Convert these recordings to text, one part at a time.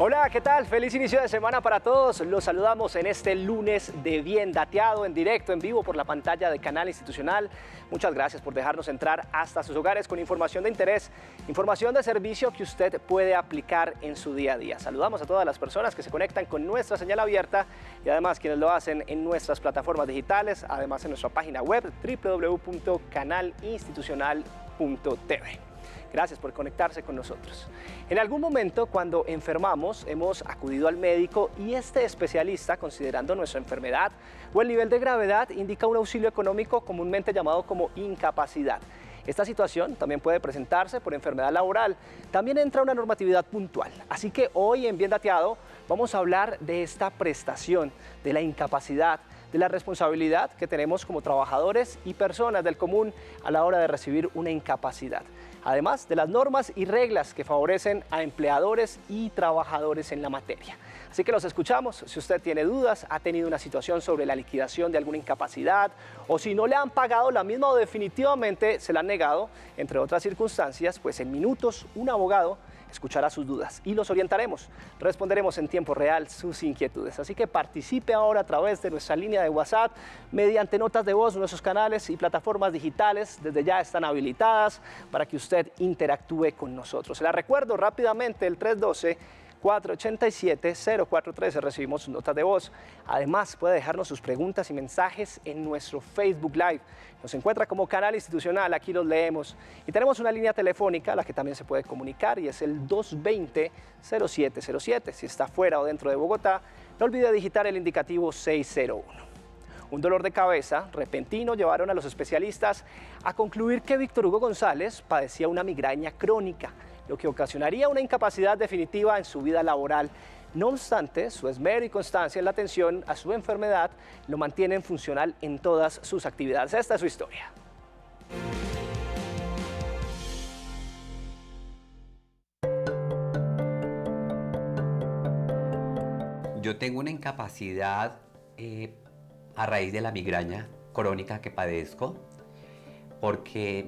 Hola, ¿qué tal? Feliz inicio de semana para todos. Los saludamos en este lunes de Bien Dateado, en directo, en vivo por la pantalla de Canal Institucional. Muchas gracias por dejarnos entrar hasta sus hogares con información de interés, información de servicio que usted puede aplicar en su día a día. Saludamos a todas las personas que se conectan con nuestra señal abierta y además quienes lo hacen en nuestras plataformas digitales, además en nuestra página web www.canalinstitucional.tv. Gracias por conectarse con nosotros. En algún momento, cuando enfermamos, hemos acudido al médico y este especialista, considerando nuestra enfermedad o el nivel de gravedad, indica un auxilio económico comúnmente llamado como incapacidad. Esta situación también puede presentarse por enfermedad laboral. También entra una normatividad puntual. Así que hoy en Bien Dateado vamos a hablar de esta prestación, de la incapacidad, de la responsabilidad que tenemos como trabajadores y personas del común a la hora de recibir una incapacidad. Además de las normas y reglas que favorecen a empleadores y trabajadores en la materia. Así que los escuchamos. Si usted tiene dudas, ha tenido una situación sobre la liquidación de alguna incapacidad o si no le han pagado la misma o definitivamente se la han negado, entre otras circunstancias, pues en minutos un abogado escuchará sus dudas y los orientaremos. Responderemos en tiempo real sus inquietudes. Así que participe ahora a través de nuestra línea de WhatsApp, mediante notas de voz. Nuestros canales y plataformas digitales desde ya están habilitadas para que usted interactúe con nosotros. Se la recuerdo rápidamente, el 312-487-0413, recibimos sus notas de voz. Además, puede dejarnos sus preguntas y mensajes en nuestro Facebook Live. Nos encuentra como Canal Institucional, aquí los leemos. Y tenemos una línea telefónica a la que también se puede comunicar y es el 220-0707. Si está fuera o dentro de Bogotá, no olvide digitar el indicativo 601. Un dolor de cabeza repentino llevaron a los especialistas a concluir que Víctor Hugo González padecía una migraña crónica, lo que ocasionaría una incapacidad definitiva en su vida laboral. No obstante, su esmero y constancia en la atención a su enfermedad lo mantienen funcional en todas sus actividades. Esta es su historia. Yo tengo una incapacidad a raíz de la migraña crónica que padezco, porque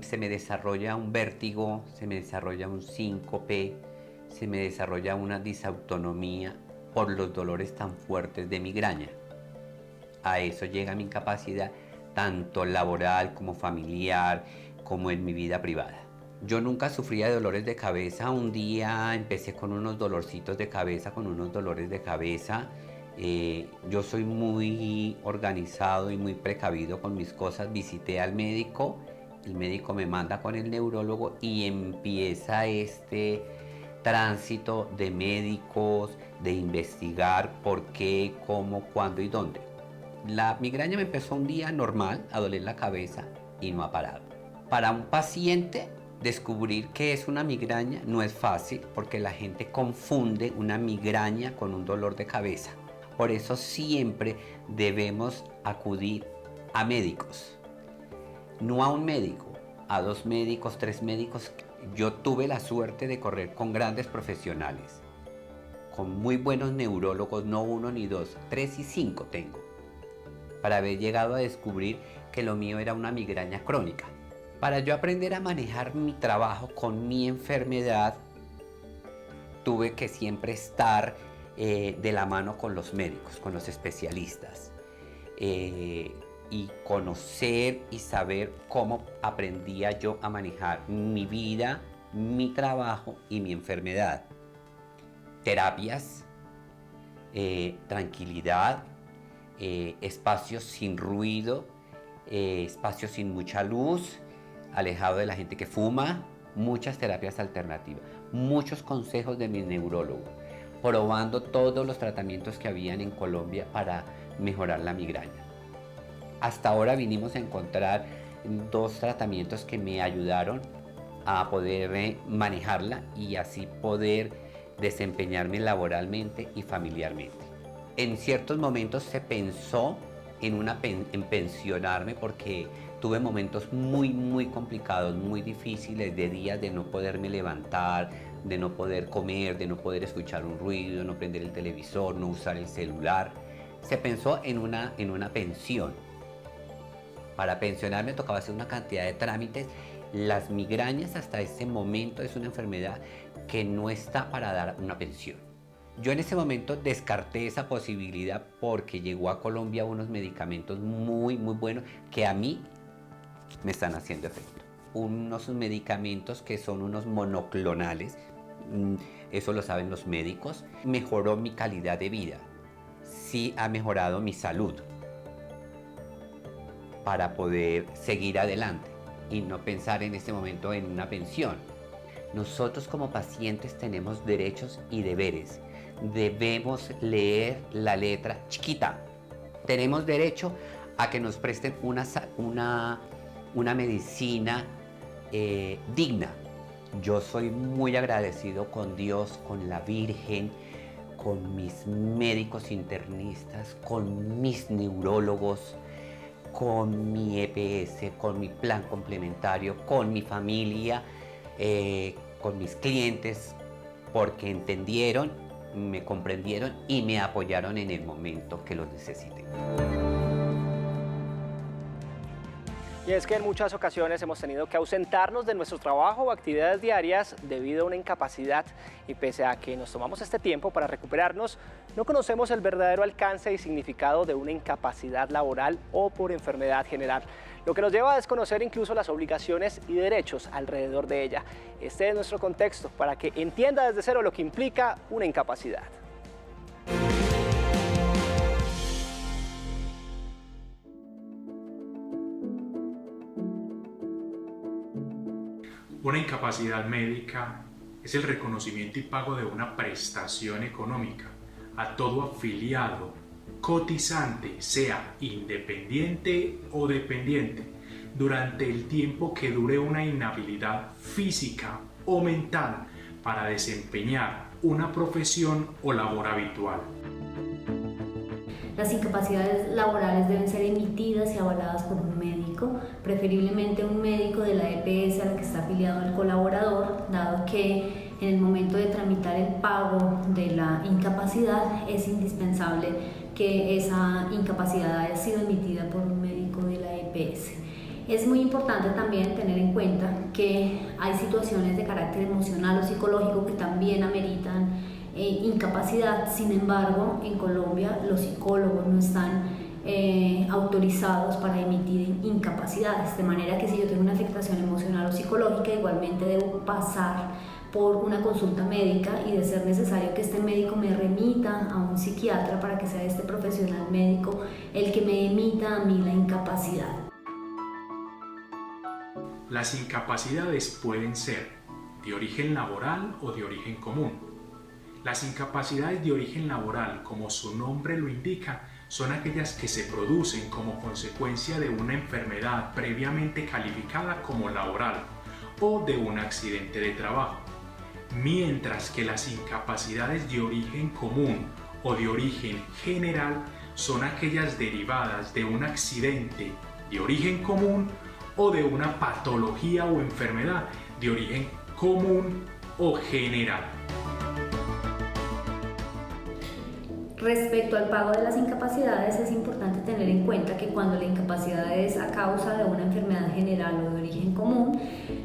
se me desarrolla un vértigo, se me desarrolla un síncope, se me desarrolla una disautonomía por los dolores tan fuertes de migraña. A eso llega mi incapacidad, tanto laboral como familiar, como en mi vida privada. Yo nunca sufría de dolores de cabeza. Un día empecé con unos dolorcitos de cabeza, con unos dolores de cabeza. Yo soy muy organizado y muy precavido con mis cosas. Visité al médico, el médico me manda con el neurólogo y empieza este tránsito de médicos, de investigar por qué, cómo, cuándo y dónde. La migraña me empezó un día normal a doler la cabeza y no ha parado. Para un paciente, descubrir qué es una migraña no es fácil porque la gente confunde una migraña con un dolor de cabeza. Por eso siempre debemos acudir a médicos, no a un médico, a 2 médicos, 3 médicos. Yo tuve la suerte de correr con grandes profesionales, con muy buenos neurólogos, no 1 ni 2, 3 y 5 tengo, para haber llegado a descubrir que lo mío era una migraña crónica. Para yo aprender a manejar mi trabajo con mi enfermedad, tuve que siempre estar de la mano con los médicos, con los especialistas, y conocer y saber cómo aprendía yo a manejar mi vida, mi trabajo y mi enfermedad. Terapias, tranquilidad, espacios sin ruido, espacios sin mucha luz, alejado de la gente que fuma, muchas terapias alternativas, muchos consejos de mi neurólogo, probando todos los tratamientos que habían en Colombia para mejorar la migraña. Hasta ahora vinimos a encontrar 2 tratamientos que me ayudaron a poder manejarla y así poder desempeñarme laboralmente y familiarmente. En ciertos momentos se pensó en pensionarme porque tuve momentos muy complicados, muy difíciles, de días de no poderme levantar, de no poder comer, de no poder escuchar un ruido, no prender el televisor, no usar el celular. Se pensó en una pensión. Para pensionarme tocaba hacer una cantidad de trámites. Las migrañas hasta ese momento es una enfermedad que no está para dar una pensión. Yo en ese momento descarté esa posibilidad porque llegó a Colombia unos medicamentos muy buenos que a mí me están haciendo efecto. Unos medicamentos que son unos monoclonales, eso lo saben los médicos. Mejoró mi calidad de vida, sí ha mejorado mi salud para poder seguir adelante y no pensar en este momento en una pensión. Nosotros como pacientes tenemos derechos y deberes. Debemos leer la letra chiquita. Tenemos derecho a que nos presten una medicina digna. Yo soy muy agradecido con Dios, con la Virgen, con mis médicos internistas, con mis neurólogos, con mi EPS, con mi plan complementario, con mi familia, con mis clientes, porque entendieron, me comprendieron y me apoyaron en el momento que los necesité. Y es que en muchas ocasiones hemos tenido que ausentarnos de nuestro trabajo o actividades diarias debido a una incapacidad, y pese a que nos tomamos este tiempo para recuperarnos, no conocemos el verdadero alcance y significado de una incapacidad laboral o por enfermedad general, lo que nos lleva a desconocer incluso las obligaciones y derechos alrededor de ella. Este es nuestro contexto para que entienda desde cero lo que implica una incapacidad. Una incapacidad médica es el reconocimiento y pago de una prestación económica a todo afiliado, cotizante, sea independiente o dependiente, durante el tiempo que dure una inhabilidad física o mental para desempeñar una profesión o labor habitual. Las incapacidades laborales deben ser emitidas y avaladas por un médico, preferiblemente un médico de la EPS a la que está afiliado el colaborador, dado que en el momento de tramitar el pago de la incapacidad es indispensable que esa incapacidad haya sido emitida por un médico de la EPS. Es muy importante también tener en cuenta que hay situaciones de carácter emocional o psicológico que también ameritan incapacidad. Sin embargo, en Colombia los psicólogos no están autorizados para emitir incapacidades, de manera que si yo tengo una afectación emocional o psicológica, igualmente debo pasar por una consulta médica y, de ser necesario, que este médico me remita a un psiquiatra para que sea este profesional médico el que me emita a mí la incapacidad. Las incapacidades pueden ser de origen laboral o de origen común. Las incapacidades de origen laboral, como su nombre lo indica, son aquellas que se producen como consecuencia de una enfermedad previamente calificada como laboral o de un accidente de trabajo, mientras que las incapacidades de origen común o de origen general son aquellas derivadas de un accidente de origen común o de una patología o enfermedad de origen común o general. Respecto al pago de las incapacidades, es importante tener en cuenta que cuando la incapacidad es a causa de una enfermedad general o de origen común,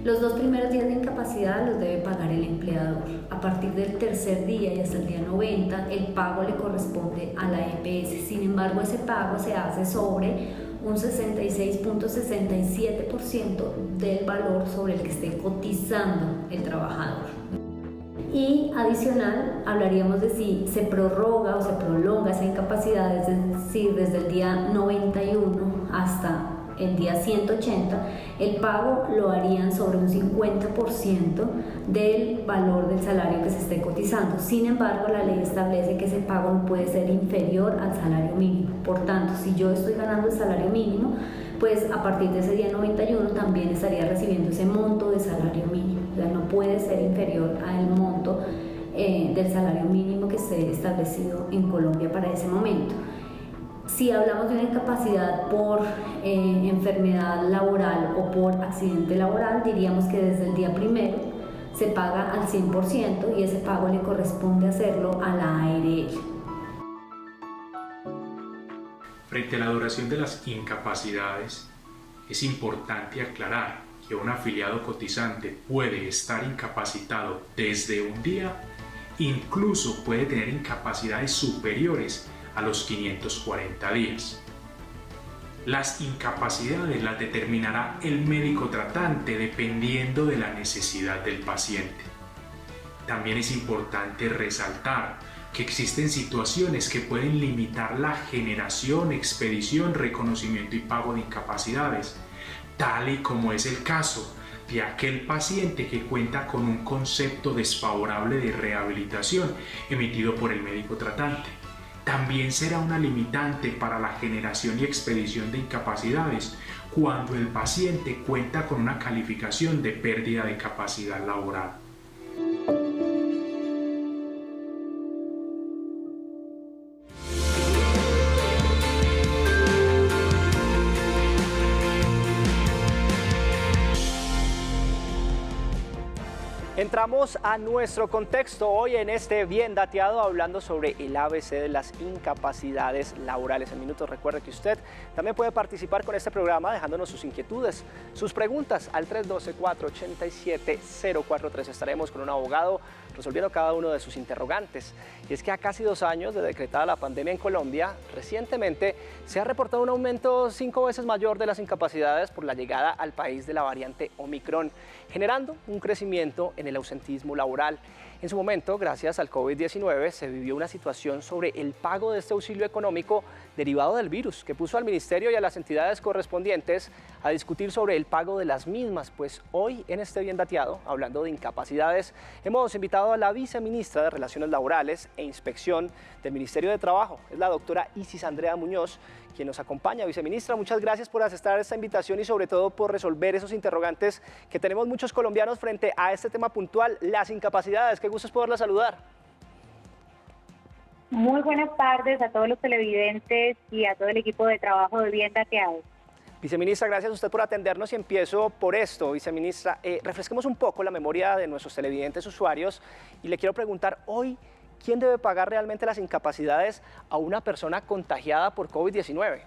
los 2 primeros días de incapacidad los debe pagar el empleador. A partir del tercer día y hasta el día 90, el pago le corresponde a la EPS. Sin embargo, ese pago se hace sobre un 66.67% del valor sobre el que esté cotizando el trabajador. Y adicional, hablaríamos de si se prorroga o se prolonga esa incapacidad, es decir, desde el día 91 hasta el día 180, el pago lo harían sobre un 50% del valor del salario que se esté cotizando. Sin embargo, la ley establece que ese pago no puede ser inferior al salario mínimo. Por tanto, si yo estoy ganando el salario mínimo, pues a partir de ese día 91 también estaría recibiendo ese monto de salario mínimo. O sea, no puede ser inferior al monto del salario mínimo que esté establecido en Colombia para ese momento. Si hablamos de una incapacidad por enfermedad laboral o por accidente laboral, diríamos que desde el día primero se paga al 100% y ese pago le corresponde hacerlo a la ARL. Frente a la duración de las incapacidades, es importante aclarar que un afiliado cotizante puede estar incapacitado desde un día, incluso puede tener incapacidades superiores a los 540 días. Las incapacidades las determinará el médico tratante dependiendo de la necesidad del paciente. También es importante resaltar que existen situaciones que pueden limitar la generación, expedición, reconocimiento y pago de incapacidades, tal y como es el caso de aquel paciente que cuenta con un concepto desfavorable de rehabilitación emitido por el médico tratante. También será una limitante para la generación y expedición de incapacidades cuando el paciente cuenta con una calificación de pérdida de capacidad laboral. Entramos a nuestro contexto hoy en este Bien Dateado hablando sobre el ABC de las incapacidades laborales. En minutos recuerde que usted también puede participar con este programa dejándonos sus inquietudes, sus preguntas al 312-487-043. Estaremos con un abogado resolviendo cada uno de sus interrogantes. Y es que a casi 2 años de decretada la pandemia en Colombia, recientemente se ha reportado un aumento 5 veces mayor de las incapacidades por la llegada al país de la variante Omicron, generando un crecimiento en el ausentismo laboral. En su momento, gracias al COVID-19, se vivió una situación sobre el pago de este auxilio económico derivado del virus, que puso al Ministerio y a las entidades correspondientes a discutir sobre el pago de las mismas. Pues hoy, en este Bien Dateado, hablando de incapacidades, hemos invitado a la viceministra de Relaciones Laborales e Inspección del Ministerio de Trabajo, es la doctora Isis Andrea Muñoz, quien nos acompaña. Viceministra, muchas gracias por aceptar esta invitación y sobre todo por resolver esos interrogantes que tenemos muchos colombianos frente a este tema puntual, las incapacidades. Qué gusto es poderla saludar. Muy buenas tardes a todos los televidentes y a todo el equipo de trabajo de Bien Dateado. Viceministra, gracias a usted por atendernos y empiezo por esto. Viceministra, refresquemos un poco la memoria de nuestros televidentes usuarios y le quiero preguntar hoy, ¿quién debe pagar realmente las incapacidades a una persona contagiada por COVID-19?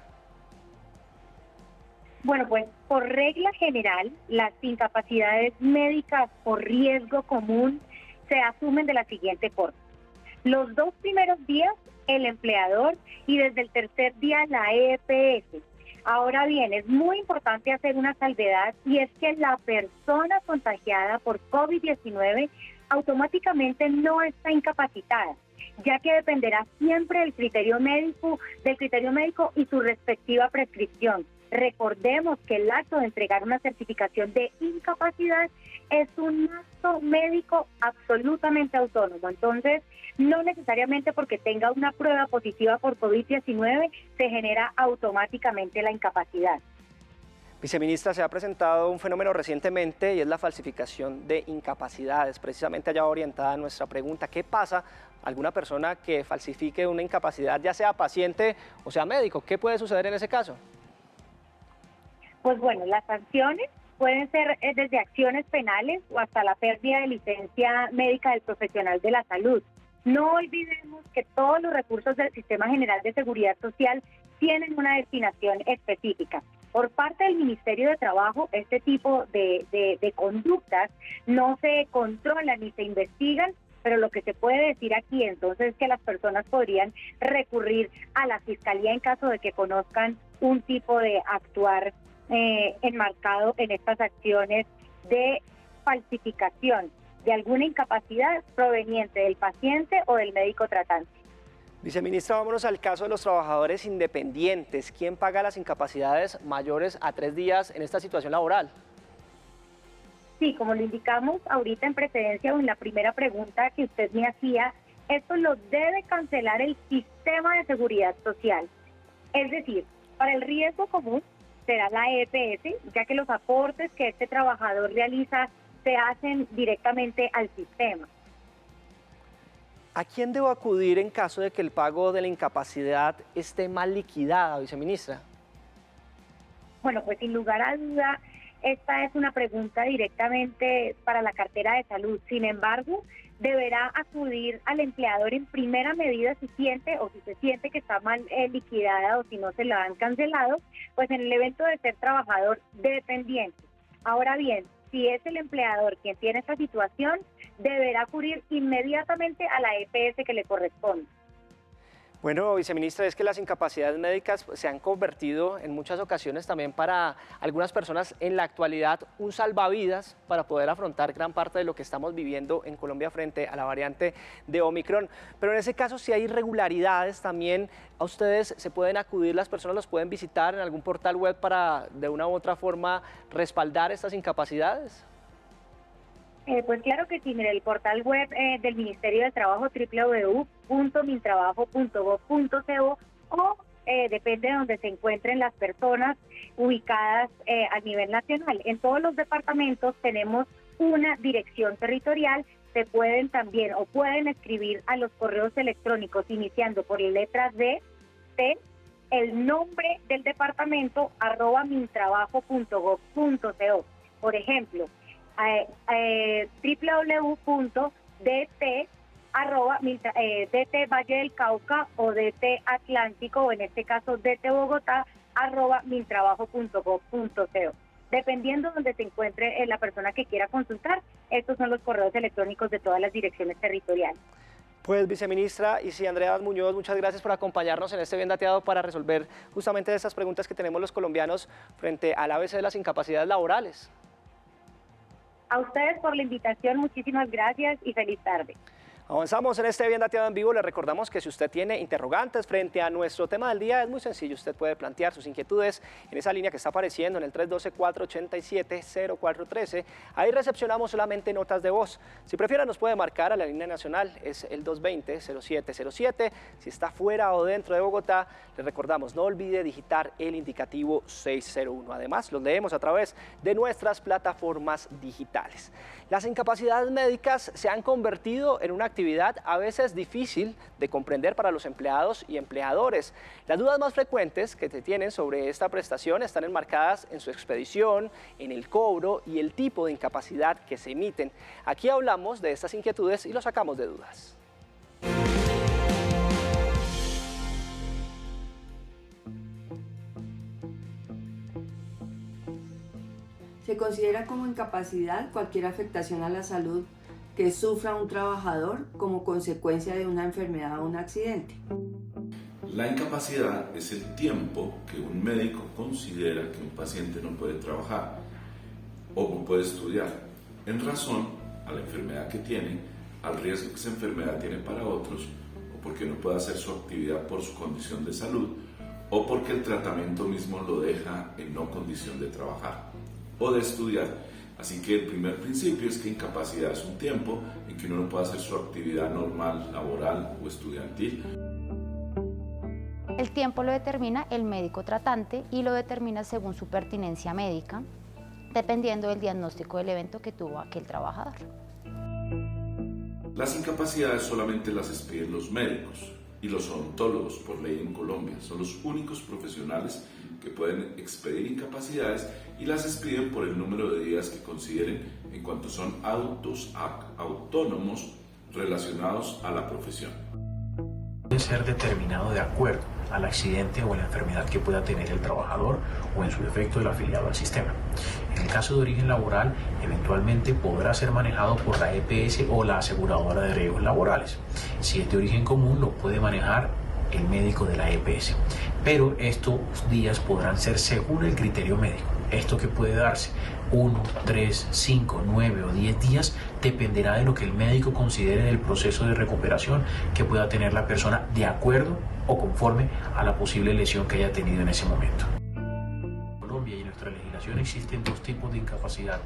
Bueno, pues por regla general, las incapacidades médicas por riesgo común se asumen de la siguiente forma. Los 2 primeros días, el empleador, y desde el tercer día, la EPS. Ahora bien, es muy importante hacer una salvedad y es que la persona contagiada por COVID-19 automáticamente no está incapacitada, ya que dependerá siempre del criterio médico y su respectiva prescripción. Recordemos que el acto de entregar una certificación de incapacidad es un acto médico absolutamente autónomo. Entonces, no necesariamente porque tenga una prueba positiva por COVID-19 se genera automáticamente la incapacidad. Viceministra, se ha presentado un fenómeno recientemente y es la falsificación de incapacidades. Precisamente allá orientada nuestra pregunta, ¿qué pasa a alguna persona que falsifique una incapacidad, ya sea paciente o sea médico? ¿Qué puede suceder en ese caso? Pues bueno, las sanciones pueden ser desde acciones penales o hasta la pérdida de licencia médica del profesional de la salud. No olvidemos que todos los recursos del Sistema General de Seguridad Social tienen una destinación específica. Por parte del Ministerio de Trabajo, este tipo de conductas no se controlan ni se investigan, pero lo que se puede decir aquí entonces es que las personas podrían recurrir a la Fiscalía en caso de que conozcan un tipo de actuar enmarcado en estas acciones de falsificación de alguna incapacidad proveniente del paciente o del médico tratante. Viceministra, vámonos al caso de los trabajadores independientes. ¿Quién paga las incapacidades mayores a 3 días en esta situación laboral? Sí, como lo indicamos ahorita en precedencia o en la primera pregunta que usted me hacía, esto lo debe cancelar el sistema de seguridad social. Es decir, para el riesgo común será la EPS, ya que los aportes que este trabajador realiza se hacen directamente al sistema. ¿A quién debo acudir en caso de que el pago de la incapacidad esté mal liquidada, viceministra? Bueno, pues sin lugar a duda, esta es una pregunta directamente para la cartera de salud. Sin embargo, deberá acudir al empleador en primera medida si siente o si se siente que está mal liquidada o si no se la han cancelado, pues en el evento de ser trabajador dependiente. Ahora bien, si es el empleador quien tiene esta situación, deberá acudir inmediatamente a la EPS que le corresponde. Bueno, viceministra, es que las incapacidades médicas se han convertido en muchas ocasiones también para algunas personas en la actualidad un salvavidas para poder afrontar gran parte de lo que estamos viviendo en Colombia frente a la variante de Omicron. Pero en ese caso, si hay irregularidades también, a ustedes se pueden acudir, las personas los pueden visitar en algún portal web para de una u otra forma respaldar estas incapacidades. Pues claro que sí, mire, el portal web del Ministerio de Trabajo www.mintrabajo.gov.co o depende de donde se encuentren las personas ubicadas a nivel nacional. En todos los departamentos tenemos una dirección territorial, se pueden también o pueden escribir a los correos electrónicos iniciando por la letra D, C, el nombre del departamento @mintrabajo.gov.co. Por ejemplo, www.dt Valle del Cauca o DT Atlántico, o en este caso DT Bogotá, @mintrabajo.gov.co. Dependiendo de donde se encuentre la persona que quiera consultar, estos son los correos electrónicos de todas las direcciones territoriales. Pues viceministra y sí, Andrea Muñoz, muchas gracias por acompañarnos en este Bien Dateado para resolver justamente esas preguntas que tenemos los colombianos frente al ABC de las incapacidades laborales. A ustedes por la invitación, muchísimas gracias y feliz tarde. Avanzamos en este Bien Dateado en vivo. Le recordamos que si usted tiene interrogantes frente a nuestro tema del día, es muy sencillo. Usted puede plantear sus inquietudes en esa línea que está apareciendo en el 312-487-0413. Ahí recepcionamos solamente notas de voz. Si prefiere, nos puede marcar a la línea nacional, es el 220-0707. Si está fuera o dentro de Bogotá, le recordamos, no olvide digitar el indicativo 601. Además, los leemos a través de nuestras plataformas digitales. Las incapacidades médicas se han convertido en una actividad a veces difícil de comprender para los empleados y empleadores. Las dudas más frecuentes que se tienen sobre esta prestación están enmarcadas en su expedición, en el cobro y el tipo de incapacidad que se emiten. Aquí hablamos de estas inquietudes y lo sacamos de dudas. Se considera como incapacidad cualquier afectación a la salud que sufra un trabajador como consecuencia de una enfermedad o un accidente. La incapacidad es el tiempo que un médico considera que un paciente no puede trabajar o no puede estudiar en razón a la enfermedad que tiene, al riesgo que esa enfermedad tiene para otros, o porque no puede hacer su actividad por su condición de salud, o porque el tratamiento mismo lo deja en no condición de trabajar o de estudiar. Así que el primer principio es que incapacidad es un tiempo en que uno no puede hacer su actividad normal, laboral o estudiantil. El tiempo lo determina el médico tratante y lo determina según su pertinencia médica, dependiendo del diagnóstico del evento que tuvo aquel trabajador. Las incapacidades solamente las expiden los médicos y los odontólogos por ley en Colombia. Son los únicos profesionales que pueden expedir incapacidades y las expiden por el número de días que consideren en cuanto son autónomos relacionados a la profesión. Puede ser determinado de acuerdo al accidente o la enfermedad que pueda tener el trabajador o en su defecto el afiliado al sistema. En el caso de origen laboral, eventualmente podrá ser manejado por la EPS o la aseguradora de riesgos laborales. Si es de origen común, lo puede manejar el médico de la EPS. Pero estos días podrán ser según el criterio médico. Esto que puede darse 1, 3, 5, 9 o 10 días dependerá de lo que el médico considere del proceso de recuperación que pueda tener la persona de acuerdo o conforme a la posible lesión que haya tenido en ese momento. En Colombia y en nuestra legislación existen dos tipos de incapacidad,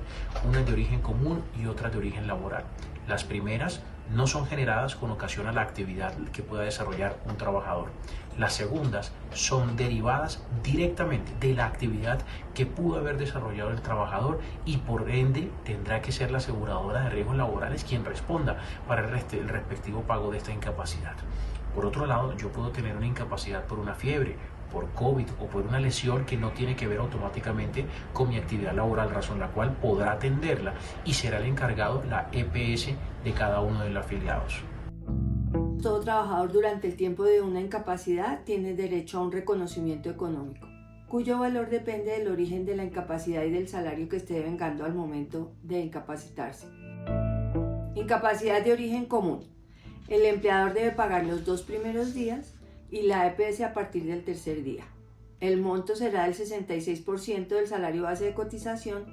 una de origen común y otra de origen laboral. Las primeras no son generadas con ocasión a la actividad que pueda desarrollar un trabajador. Las segundas son derivadas directamente de la actividad que pudo haber desarrollado el trabajador y por ende tendrá que ser la aseguradora de riesgos laborales quien responda para el respectivo pago de esta incapacidad. Por otro lado, yo puedo tener una incapacidad por una fiebre, por COVID o por una lesión que no tiene que ver automáticamente con mi actividad laboral, razón la cual podrá atenderla y será el encargado la EPS de cada uno de los afiliados. Todo trabajador durante el tiempo de una incapacidad tiene derecho a un reconocimiento económico, cuyo valor depende del origen de la incapacidad y del salario que esté devengando al momento de incapacitarse. Incapacidad de origen común. El empleador debe pagar los 2 primeros días y la EPS a partir del tercer día. El monto será del 66% del salario base de cotización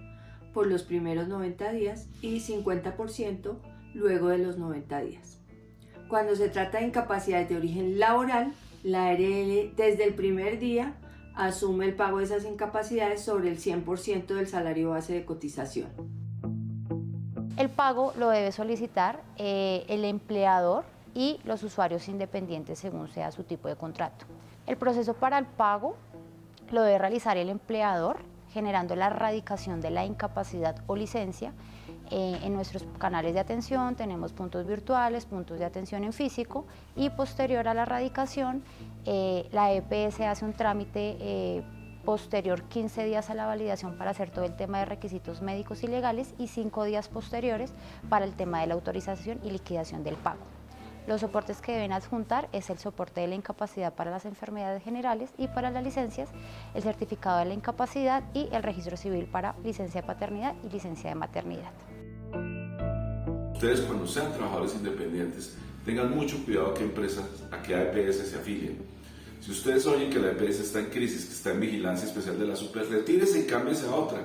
por los primeros 90 días y 50% luego de los 90 días. Cuando se trata de incapacidades de origen laboral, la ARL desde el primer día asume el pago de esas incapacidades sobre el 100% del salario base de cotización. El pago lo debe solicitar el empleador y los usuarios independientes según sea su tipo de contrato. El proceso para el pago lo debe realizar el empleador generando la erradicación de la incapacidad o licencia. En nuestros canales de atención tenemos puntos virtuales, puntos de atención en físico y posterior a la erradicación la EPS hace un trámite posterior 15 días a la validación para hacer todo el tema de requisitos médicos y legales y 5 días posteriores para el tema de la autorización y liquidación del pago. Los soportes que deben adjuntar es el soporte de la incapacidad para las enfermedades generales y para las licencias, el certificado de la incapacidad y el registro civil para licencia de paternidad y licencia de maternidad. Ustedes cuando sean trabajadores independientes tengan mucho cuidado a qué empresas, a qué EPS se afilien. Si ustedes oyen que la EPS está en crisis, que está en vigilancia especial de la SUPER, retírese y cámbiese a otra.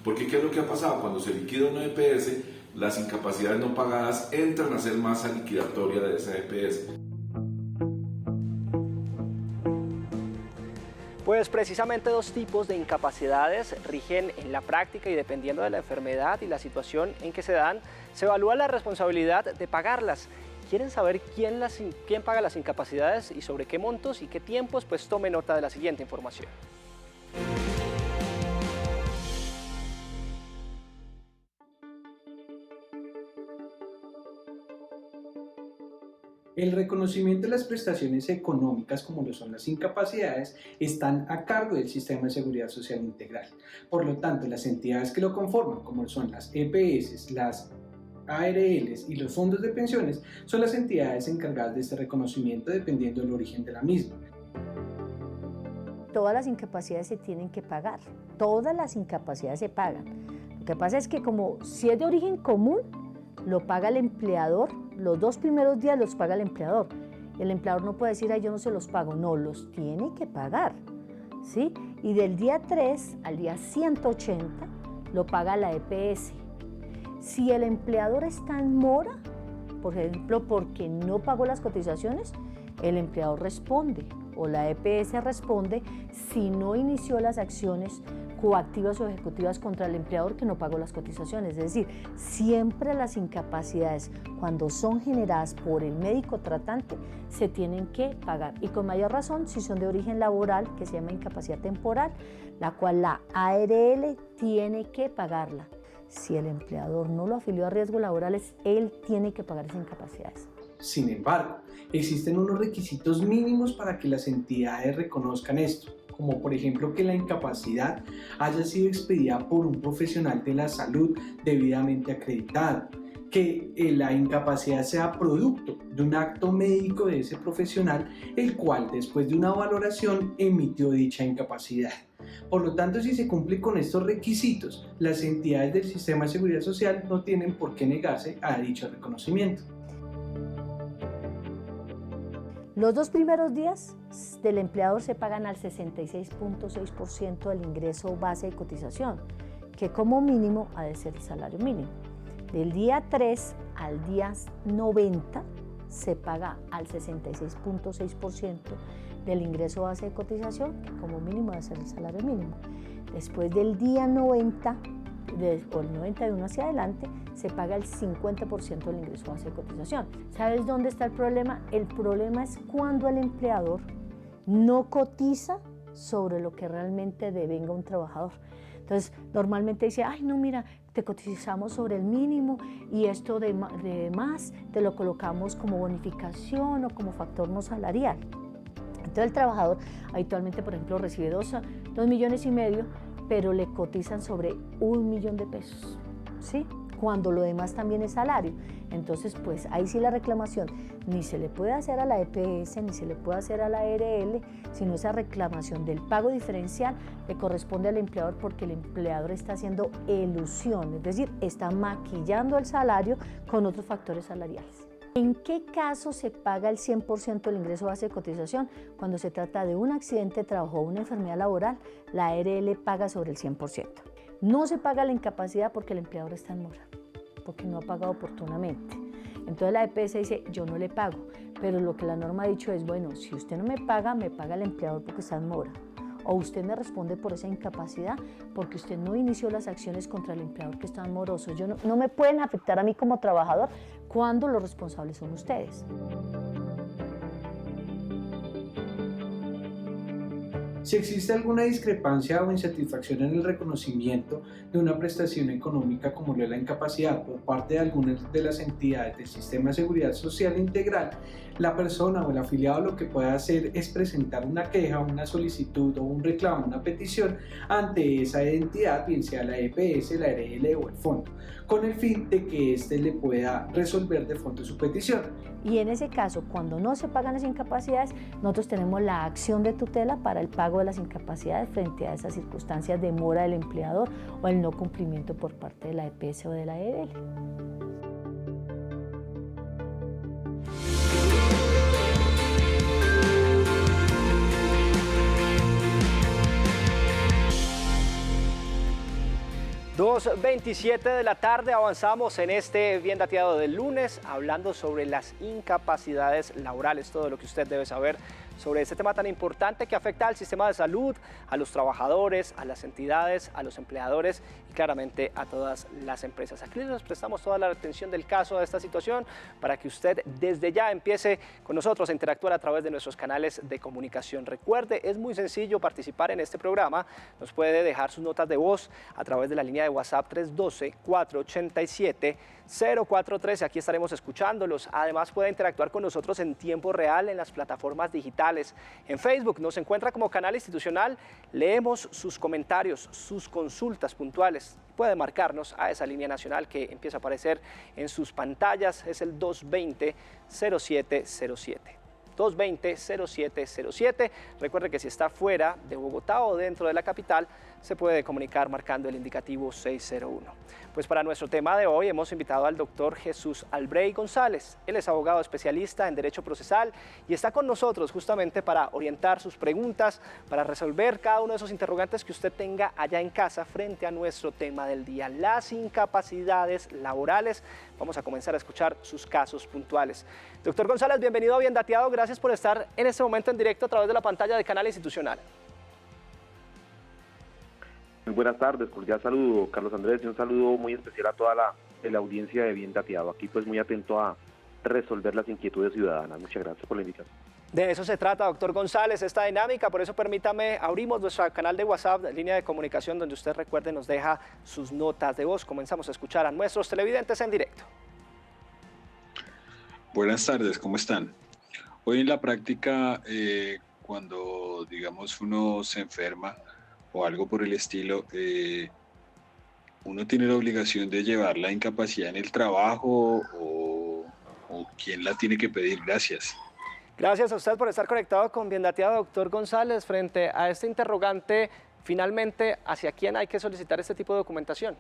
Porque ¿qué es lo que ha pasado? Cuando se liquida una EPS, las incapacidades no pagadas entran a ser masa liquidatoria de esa EPS. Pues precisamente 2 tipos de incapacidades rigen en la práctica y dependiendo de la enfermedad y la situación en que se dan, se evalúa la responsabilidad de pagarlas. ¿Quieren saber quién paga las incapacidades y sobre qué montos y qué tiempos? Pues tome nota de la siguiente información. El reconocimiento de las prestaciones económicas, como lo son las incapacidades, están a cargo del Sistema de Seguridad Social Integral. Por lo tanto, las entidades que lo conforman, como son las EPS, las ARLs y los fondos de pensiones, son las entidades encargadas de este reconocimiento dependiendo del origen de la misma. Todas las incapacidades se tienen que pagar, todas las incapacidades se pagan. Lo que pasa es que como si es de origen común, lo paga el empleador, los 2 primeros días los paga el empleador. El empleador no puede decir, ay, yo no se los pago, no, los tiene que pagar, ¿sí? Y del día 3 al día 180 lo paga la EPS. Si el empleador está en mora, por ejemplo, porque no pagó las cotizaciones, el empleador responde o la EPS responde si no inició las acciones coactivas o ejecutivas contra el empleador que no pagó las cotizaciones. Es decir, siempre las incapacidades, cuando son generadas por el médico tratante, se tienen que pagar. Y con mayor razón si son de origen laboral, que se llama incapacidad temporal, la cual la ARL tiene que pagarla. Si el empleador no lo afilió a riesgos laborales, él tiene que pagar esas incapacidades. Sin embargo, existen unos requisitos mínimos para que las entidades reconozcan esto, como por ejemplo que la incapacidad haya sido expedida por un profesional de la salud debidamente acreditado, que la incapacidad sea producto de un acto médico de ese profesional, el cual después de una valoración emitió dicha incapacidad. Por lo tanto, si se cumple con estos requisitos, las entidades del Sistema de Seguridad Social no tienen por qué negarse a dicho reconocimiento. Los 2 primeros días del empleador se pagan al 66.6% del ingreso base de cotización, que como mínimo ha de ser el salario mínimo. Del día 3 al día 90 se paga al 66.6% del ingreso base de cotización, que como mínimo ha de ser el salario mínimo. Después del día 90 o el 91 hacia adelante, se paga el 50% del ingreso base de cotización. ¿Sabes dónde está el problema? El problema es cuando el empleador no cotiza sobre lo que realmente devenga un trabajador. Entonces, normalmente dice, ay, no, mira, te cotizamos sobre el mínimo y esto de más te lo colocamos como bonificación o como factor no salarial. Entonces, el trabajador habitualmente, por ejemplo, recibe 2,5 millones, pero le cotizan sobre 1 millón de pesos, ¿sí? cuando lo demás también es salario. Entonces, pues ahí sí la reclamación ni se le puede hacer a la EPS, ni se le puede hacer a la ARL, sino esa reclamación del pago diferencial le corresponde al empleador porque el empleador está haciendo elusión, es decir, está maquillando el salario con otros factores salariales. ¿En qué caso se paga el 100% del ingreso base de cotización? Cuando se trata de un accidente de trabajo o una enfermedad laboral, la ARL paga sobre el 100%. No se paga la incapacidad porque el empleador está en mora, porque no ha pagado oportunamente. Entonces la EPS dice, yo no le pago, pero lo que la norma ha dicho es, bueno, si usted no me paga el empleador porque está en mora. O usted me responde por esa incapacidad porque usted no inició las acciones contra el empleador que está moroso. No me pueden afectar a mí como trabajador cuando los responsables son ustedes. Si existe alguna discrepancia o insatisfacción en el reconocimiento de una prestación económica como lo es la incapacidad por parte de algunas de las entidades del Sistema de Seguridad Social Integral, la persona o el afiliado lo que puede hacer es presentar una queja, una solicitud o un reclamo, una petición ante esa entidad, bien sea la EPS, la ARL o el fondo, con el fin de que éste le pueda resolver de fondo su petición. Y en ese caso, cuando no se pagan las incapacidades, nosotros tenemos la acción de tutela para el pago de las incapacidades frente a esas circunstancias de mora del empleador o el no cumplimiento por parte de la EPS o de la ARL. Dos 2:27 de la tarde, avanzamos en este Bien Dateado del lunes, hablando sobre las incapacidades laborales, todo lo que usted debe saber sobre este tema tan importante que afecta al sistema de salud, a los trabajadores, a las entidades, a los empleadores y claramente a todas las empresas. Aquí les prestamos toda la atención del caso de esta situación para que usted desde ya empiece con nosotros a interactuar a través de nuestros canales de comunicación. Recuerde, es muy sencillo participar en este programa. Nos puede dejar sus notas de voz a través de la línea de WhatsApp 312-487-0413. Aquí estaremos escuchándolos. Además, puede interactuar con nosotros en tiempo real en las plataformas digitales. En Facebook nos encuentra como Canal Institucional. Leemos sus comentarios, sus consultas puntuales. Puede marcarnos a esa línea nacional que empieza a aparecer en sus pantallas. Es el 220-0707. 220-0707. Recuerde que si está fuera de Bogotá o dentro de la capital, se puede comunicar marcando el indicativo 601. Pues para nuestro tema de hoy hemos invitado al doctor Jesús Albrey González. Él es abogado especialista en Derecho Procesal y está con nosotros justamente para orientar sus preguntas, para resolver cada uno de esos interrogantes que usted tenga allá en casa frente a nuestro tema del día, las incapacidades laborales. Vamos a comenzar a escuchar sus casos puntuales. Doctor González, bienvenido a Bien Dateado. Gracias por estar en este momento en directo a través de la pantalla de Canal Institucional. Muy buenas tardes, cordial saludo, Carlos Andrés, y un saludo muy especial a toda la audiencia de Bien Dateado. Aquí pues muy atento a resolver las inquietudes ciudadanas. Muchas gracias por la invitación. De eso se trata, doctor González, esta dinámica. Por eso permítame, abrimos nuestro canal de WhatsApp, línea de comunicación, donde usted, recuerde, nos deja sus notas de voz. Comenzamos a escuchar a nuestros televidentes en directo. Buenas tardes, ¿cómo están? Hoy en la práctica, cuando digamos uno se enferma o algo por el estilo, uno tiene la obligación de llevar la incapacidad en el trabajo o quién la tiene que pedir. Gracias. Gracias a usted por estar conectado con Bien Dateado, doctor González. Frente a este interrogante, finalmente, ¿hacia quién hay que solicitar este tipo de documentación?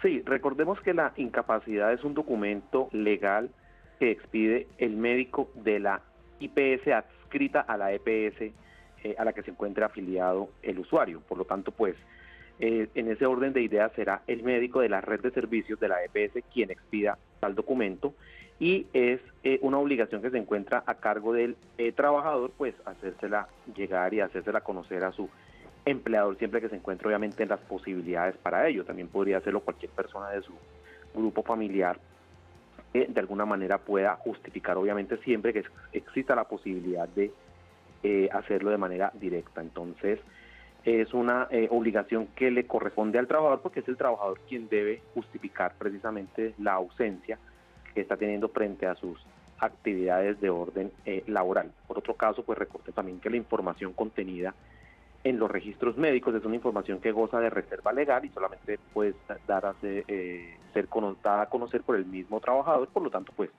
Sí, recordemos que la incapacidad es un documento legal que expide el médico de la IPS adscrita a la EPS a la que se encuentre afiliado el usuario. Por lo tanto, pues, en ese orden de ideas será el médico de la red de servicios de la EPS quien expida tal documento, y es una obligación que se encuentra a cargo del trabajador, pues, hacérsela llegar y hacérsela conocer a su empleador siempre que se encuentre obviamente en las posibilidades para ello. También podría hacerlo cualquier persona de su grupo familiar que de alguna manera pueda justificar, obviamente siempre que exista la posibilidad de hacerlo de manera directa. Entonces es una obligación que le corresponde al trabajador, porque es el trabajador quien debe justificar precisamente la ausencia que está teniendo frente a sus actividades de orden laboral. Por otro caso, pues recuerde también que la información contenida en los registros médicos. Es una información que goza de reserva legal y solamente puede ser dada a conocer por el mismo trabajador. Por lo tanto, pues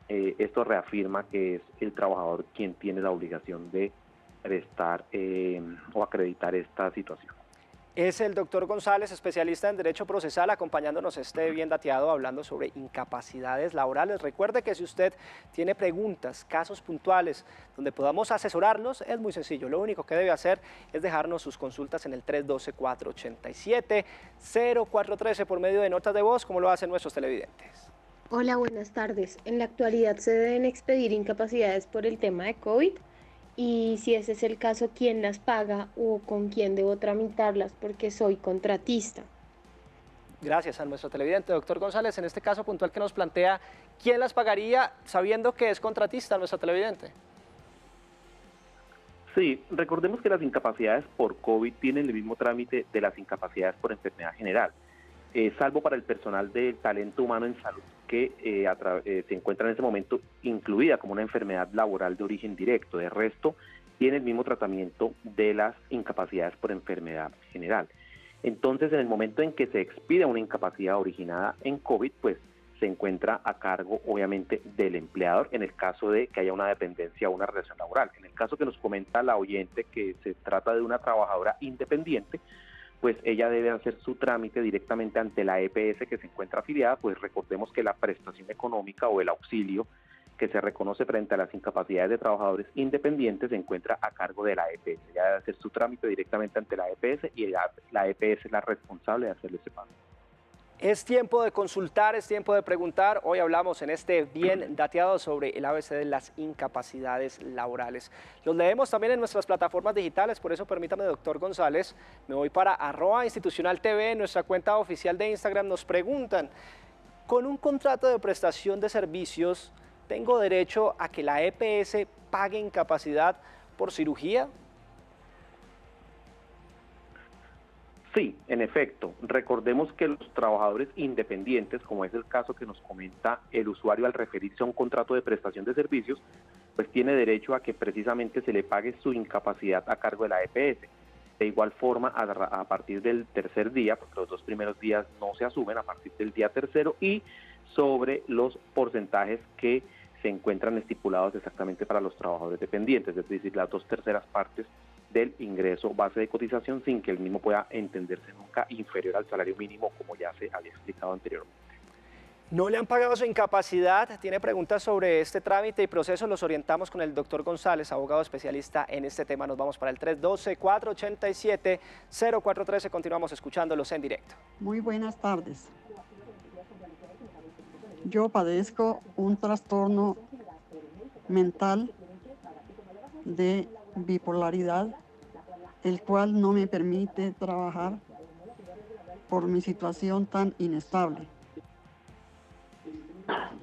esto reafirma que es el trabajador quien tiene la obligación de prestar o acreditar esta situación. Es el doctor González, especialista en Derecho Procesal, acompañándonos bien dateado, hablando sobre incapacidades laborales. Recuerde que si usted tiene preguntas, casos puntuales, donde podamos asesorarlos, es muy sencillo. Lo único que debe hacer es dejarnos sus consultas en el 312-487-0413 por medio de notas de voz, como lo hacen nuestros televidentes. Hola, buenas tardes. En la actualidad se deben expedir incapacidades por el tema de COVID. Y si ese es el caso, ¿quién las paga o con quién debo tramitarlas? Porque soy contratista. Gracias a nuestro televidente, doctor González. En este caso puntual que nos plantea, ¿quién las pagaría sabiendo que es contratista nuestro televidente? Sí, recordemos que las incapacidades por COVID tienen el mismo trámite de las incapacidades por enfermedad general, salvo para el personal del talento humano en salud que se encuentra en ese momento incluida como una enfermedad laboral de origen directo. De resto, tiene el mismo tratamiento de las incapacidades por enfermedad general. Entonces, en el momento en que se expide una incapacidad originada en COVID, pues se encuentra a cargo, obviamente, del empleador en el caso de que haya una dependencia o una relación laboral. En el caso que nos comenta la oyente, que se trata de una trabajadora independiente, pues ella debe hacer su trámite directamente ante la EPS que se encuentra afiliada. Pues recordemos que la prestación económica o el auxilio que se reconoce frente a las incapacidades de trabajadores independientes se encuentra a cargo de la EPS. Ella debe hacer su trámite directamente ante la EPS y la EPS es la responsable de hacerle ese pago. Es tiempo de consultar, es tiempo de preguntar. Hoy hablamos en este bien dateado sobre el ABC de las incapacidades laborales. Los leemos también en nuestras plataformas digitales, por eso permítame, doctor González, me voy para @institucionaltv, en nuestra cuenta oficial de Instagram. Nos preguntan, con un contrato de prestación de servicios, ¿tengo derecho a que la EPS pague incapacidad por cirugía? Sí, en efecto. Recordemos que los trabajadores independientes, como es el caso que nos comenta el usuario al referirse a un contrato de prestación de servicios, pues tiene derecho a que precisamente se le pague su incapacidad a cargo de la EPS. De igual forma, a partir del tercer día, porque los 2 primeros días no se asumen, a partir del día tercero, y sobre los porcentajes que se encuentran estipulados exactamente para los trabajadores dependientes, es decir, las 2/3 partes del ingreso base de cotización, sin que el mismo pueda entenderse nunca inferior al salario mínimo, como ya se había explicado anteriormente. ¿No le han pagado su incapacidad? ¿Tiene preguntas sobre este trámite y proceso? Los orientamos con el doctor González, abogado especialista en este tema. Nos vamos para el 312-487-0413. Continuamos escuchándolos en directo. Muy buenas tardes. Yo padezco un trastorno mental de bipolaridad, el cual no me permite trabajar por mi situación tan inestable.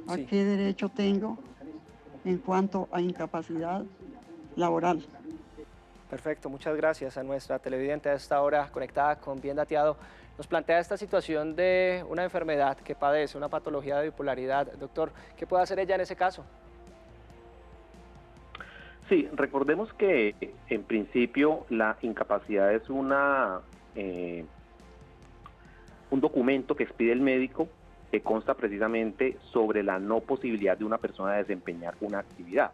¿A qué derecho tengo en cuanto a incapacidad laboral? Perfecto, muchas gracias a nuestra televidente a esta hora conectada con Bien Dateado. Nos plantea esta situación de una enfermedad que padece, una patología de bipolaridad. Doctor, ¿qué puede hacer ella en ese caso? Sí, recordemos que en principio la incapacidad es un documento que expide el médico que consta precisamente sobre la no posibilidad de una persona de desempeñar una actividad.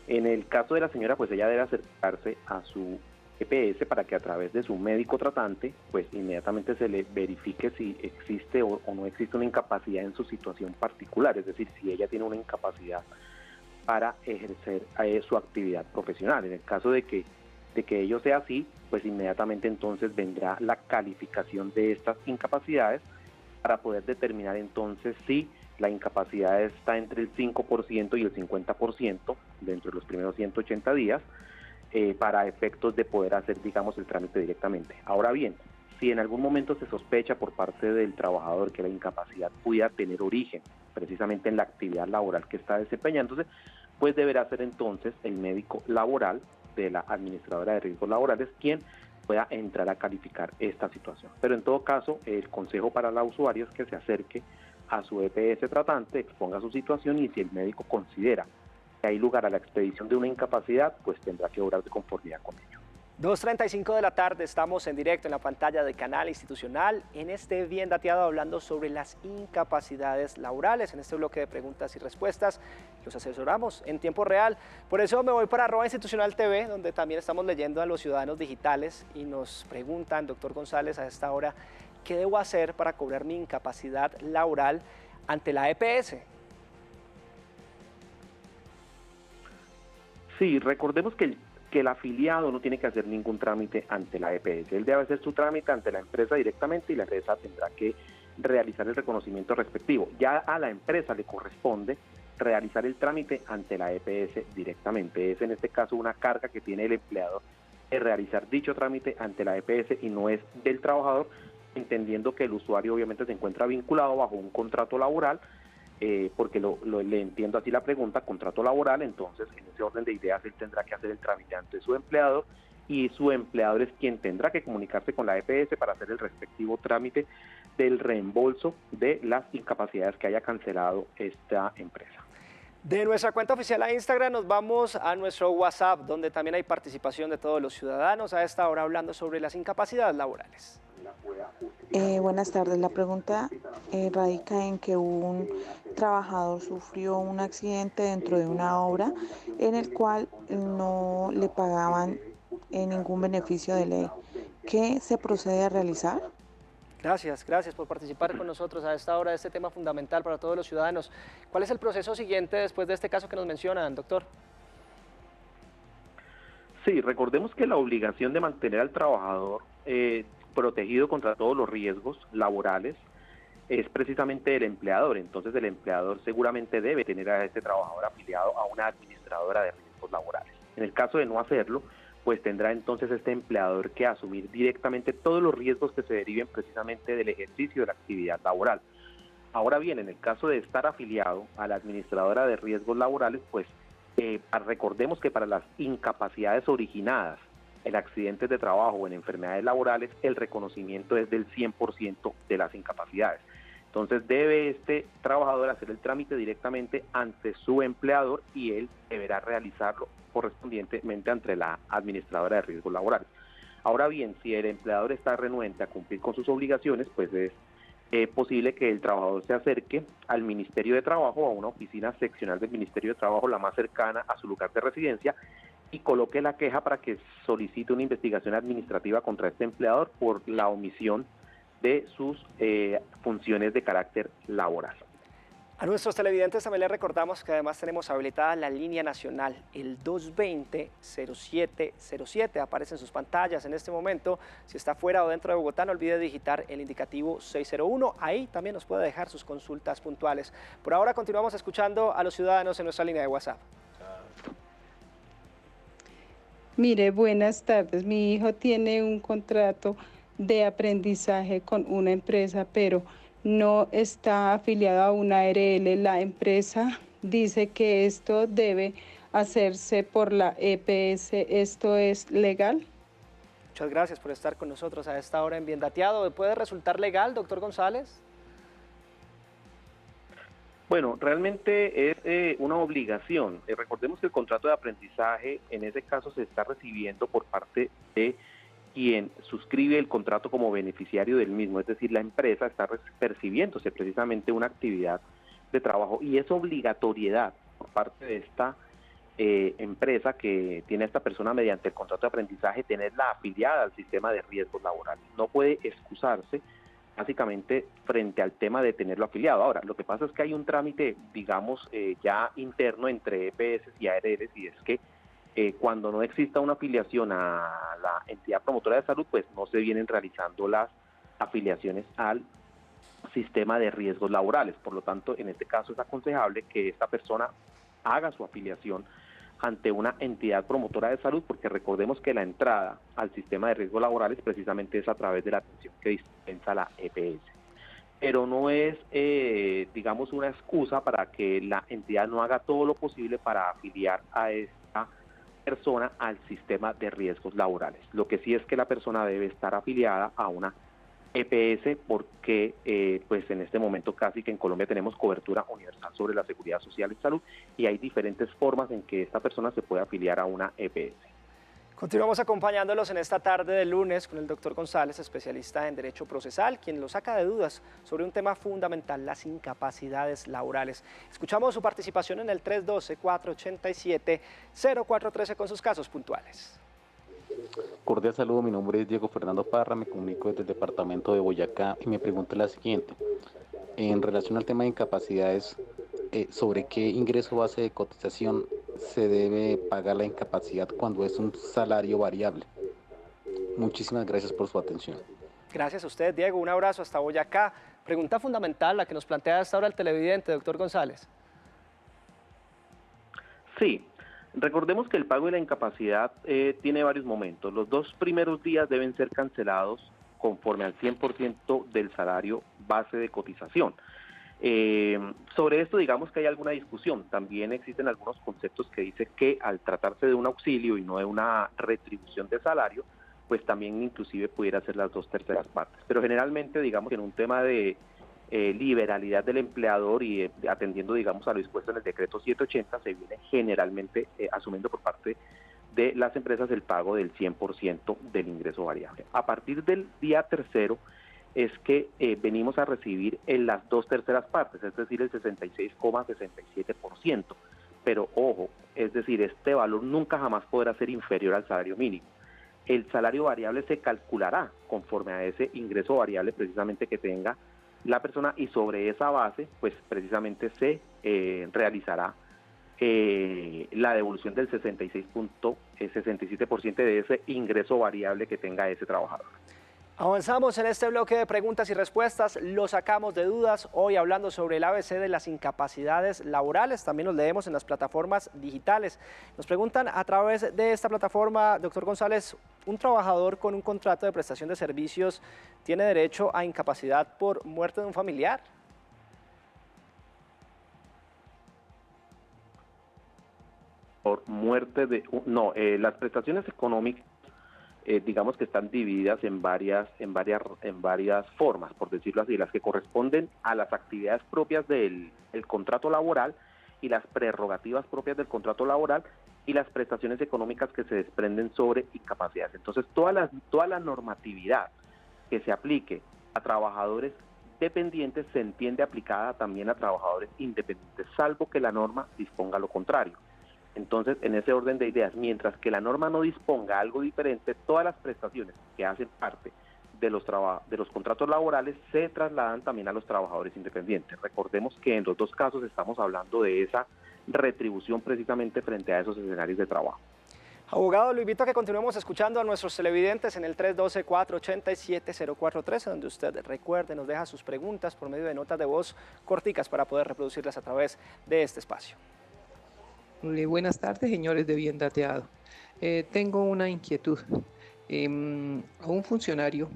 En el caso de la señora, pues ella debe acercarse a su EPS para que a través de su médico tratante, pues inmediatamente se le verifique si existe o no existe una incapacidad en su situación particular, es decir, si ella tiene una incapacidad para ejercer su actividad profesional. En el caso de que ello sea así, pues inmediatamente entonces vendrá la calificación de estas incapacidades para poder determinar entonces si la incapacidad está entre el 5% y el 50% dentro de los primeros 180 días para efectos de poder hacer, digamos, el trámite directamente. Ahora bien, si en algún momento se sospecha por parte del trabajador que la incapacidad pudiera tener origen precisamente en la actividad laboral que está desempeñándose, pues deberá ser entonces el médico laboral de la administradora de riesgos laborales quien pueda entrar a calificar esta situación. Pero en todo caso, el consejo para la usuaria es que se acerque a su EPS tratante, exponga su situación y si el médico considera que hay lugar a la expedición de una incapacidad, pues tendrá que obrar de conformidad con ello. 2:35 de la tarde, estamos en directo en la pantalla de Canal Institucional en este Bien Dateado hablando sobre las incapacidades laborales. En este bloque de preguntas y respuestas los asesoramos en tiempo real. Por eso me voy para @institucional TV, donde también estamos leyendo a los ciudadanos digitales y nos preguntan, doctor González, a esta hora, ¿qué debo hacer para cobrar mi incapacidad laboral ante la EPS? Sí, recordemos que el afiliado no tiene que hacer ningún trámite ante la EPS. Él debe hacer su trámite ante la empresa directamente y la empresa tendrá que realizar el reconocimiento respectivo. Ya a la empresa le corresponde realizar el trámite ante la EPS directamente. Es en este caso una carga que tiene el empleador de realizar dicho trámite ante la EPS y no es del trabajador, entendiendo que el usuario obviamente se encuentra vinculado bajo un contrato laboral, porque le entiendo así la pregunta, contrato laboral. Entonces en ese orden de ideas él tendrá que hacer el trámite ante su empleador y su empleador es quien tendrá que comunicarse con la EPS para hacer el respectivo trámite del reembolso de las incapacidades que haya cancelado esta empresa. De nuestra cuenta oficial a Instagram nos vamos a nuestro WhatsApp, donde también hay participación de todos los ciudadanos a esta hora hablando sobre las incapacidades laborales. Buenas tardes. La pregunta radica en que un trabajador sufrió un accidente dentro de una obra en el cual no le pagaban ningún beneficio de ley. ¿Qué se procede a realizar? Gracias por participar con nosotros a esta hora de este tema fundamental para todos los ciudadanos. ¿Cuál es el proceso siguiente después de este caso que nos mencionan, doctor? Sí, recordemos que la obligación de mantener al trabajador protegido contra todos los riesgos laborales es precisamente el empleador. Entonces el empleador seguramente debe tener a este trabajador afiliado a una administradora de riesgos laborales. En el caso de no hacerlo, pues tendrá entonces este empleador que asumir directamente todos los riesgos que se deriven precisamente del ejercicio de la actividad laboral. Ahora bien, en el caso de estar afiliado a la administradora de riesgos laborales, pues recordemos que para las incapacidades originadas en accidentes de trabajo o en enfermedades laborales, el reconocimiento es del 100% de las incapacidades. Entonces debe este trabajador hacer el trámite directamente ante su empleador y él deberá realizarlo correspondientemente ante la administradora de riesgos laborales. Ahora bien, si el empleador está renuente a cumplir con sus obligaciones, pues es posible que el trabajador se acerque al Ministerio de Trabajo, a una oficina seccional del Ministerio de Trabajo, la más cercana a su lugar de residencia, y coloque la queja para que solicite una investigación administrativa contra este empleador por la omisión de sus funciones de carácter laboral. A nuestros televidentes también les recordamos que además tenemos habilitada la línea nacional, el 220-0707, aparece en sus pantallas en este momento. Si está fuera o dentro de Bogotá, no olvide digitar el indicativo 601, ahí también nos puede dejar sus consultas puntuales. Por ahora continuamos escuchando a los ciudadanos en nuestra línea de WhatsApp. Mire, buenas tardes. Mi hijo tiene un contrato de aprendizaje con una empresa, pero no está afiliado a una ARL. La empresa dice que esto debe hacerse por la EPS. ¿Esto es legal? Muchas gracias por estar con nosotros a esta hora en Bien Dateado. ¿Puede resultar legal, doctor González? Bueno, realmente es una obligación. Recordemos que el contrato de aprendizaje en ese caso se está recibiendo por parte de quien suscribe el contrato como beneficiario del mismo, es decir, la empresa está percibiéndose precisamente una actividad de trabajo y es obligatoriedad por parte de esta empresa que tiene a esta persona mediante el contrato de aprendizaje tenerla afiliada al sistema de riesgos laborales. No puede excusarse básicamente frente al tema de tenerlo afiliado. Ahora, lo que pasa es que hay un trámite, digamos, ya interno entre EPS y ARLs, y es que cuando no exista una afiliación a la entidad promotora de salud, pues no se vienen realizando las afiliaciones al sistema de riesgos laborales. Por lo tanto, en este caso es aconsejable que esta persona haga su afiliación ante una entidad promotora de salud, porque recordemos que la entrada al sistema de riesgos laborales precisamente es a través de la atención que dispensa la EPS. Pero no es, digamos, una excusa para que la entidad no haga todo lo posible para afiliar a esta persona al sistema de riesgos laborales. Lo que sí es que la persona debe estar afiliada a una EPS porque pues en este momento casi que en Colombia tenemos cobertura universal sobre la seguridad social y salud y hay diferentes formas en que esta persona se puede afiliar a una EPS. Continuamos acompañándolos en esta tarde de lunes con el doctor González, especialista en Derecho Procesal, quien lo saca de dudas sobre un tema fundamental, las incapacidades laborales. Escuchamos su participación en el 312-487-0413 con sus casos puntuales. Cordial saludo, mi nombre es Diego Fernando Parra, me comunico desde el departamento de Boyacá y mi pregunta es la siguiente. En relación al tema de incapacidades, ¿sobre qué ingreso base de cotización se debe pagar la incapacidad cuando es un salario variable? Muchísimas gracias por su atención. Gracias a usted, Diego. Un abrazo hasta Boyacá. Pregunta fundamental la que nos plantea hasta ahora el televidente, doctor González. Sí, recordemos que el pago de la incapacidad tiene varios momentos. Los 2 primeros días deben ser cancelados conforme al 100% del salario base de cotización. Sobre esto digamos que hay alguna discusión. También existen algunos conceptos que dicen que al tratarse de un auxilio y no de una retribución de salario, pues también inclusive pudiera ser las 2/3 partes. Pero generalmente digamos que en un tema de liberalidad del empleador y atendiendo digamos a lo dispuesto en el decreto 780, se viene generalmente asumiendo por parte de las empresas el pago del 100% del ingreso variable. A partir del día tercero es que venimos a recibir en las 2/3 partes, es decir, el 66,67%. Pero ojo, es decir, este valor nunca jamás podrá ser inferior al salario mínimo. El salario variable se calculará conforme a ese ingreso variable precisamente que tenga la persona y sobre esa base, pues precisamente se realizará la devolución del 66.67% de ese ingreso variable que tenga ese trabajador. Avanzamos en este bloque de preguntas y respuestas, lo sacamos de dudas, hoy hablando sobre el ABC de las incapacidades laborales, también los leemos en las plataformas digitales. Nos preguntan a través de esta plataforma, doctor González, ¿un trabajador con un contrato de prestación de servicios tiene derecho a incapacidad por muerte de un familiar? Por muerte de... No, las prestaciones económicas digamos que están divididas en varias formas, por decirlo así, las que corresponden a las actividades propias del contrato laboral y las prerrogativas propias del contrato laboral y las prestaciones económicas que se desprenden sobre incapacidades. Entonces, toda la normatividad que se aplique a trabajadores dependientes se entiende aplicada también a trabajadores independientes, salvo que la norma disponga lo contrario. Entonces, en ese orden de ideas, mientras que la norma no disponga algo diferente, todas las prestaciones que hacen parte de los contratos laborales se trasladan también a los trabajadores independientes. Recordemos que en los dos casos estamos hablando de esa retribución precisamente frente a esos escenarios de trabajo. Abogado, lo invito a que continuemos escuchando a nuestros televidentes en el 312-487-0413, donde usted, recuerde, nos deja sus preguntas por medio de notas de voz corticas para poder reproducirlas a través de este espacio. Buenas tardes, señores de Bien Dateado. Tengo una inquietud. A un funcionario,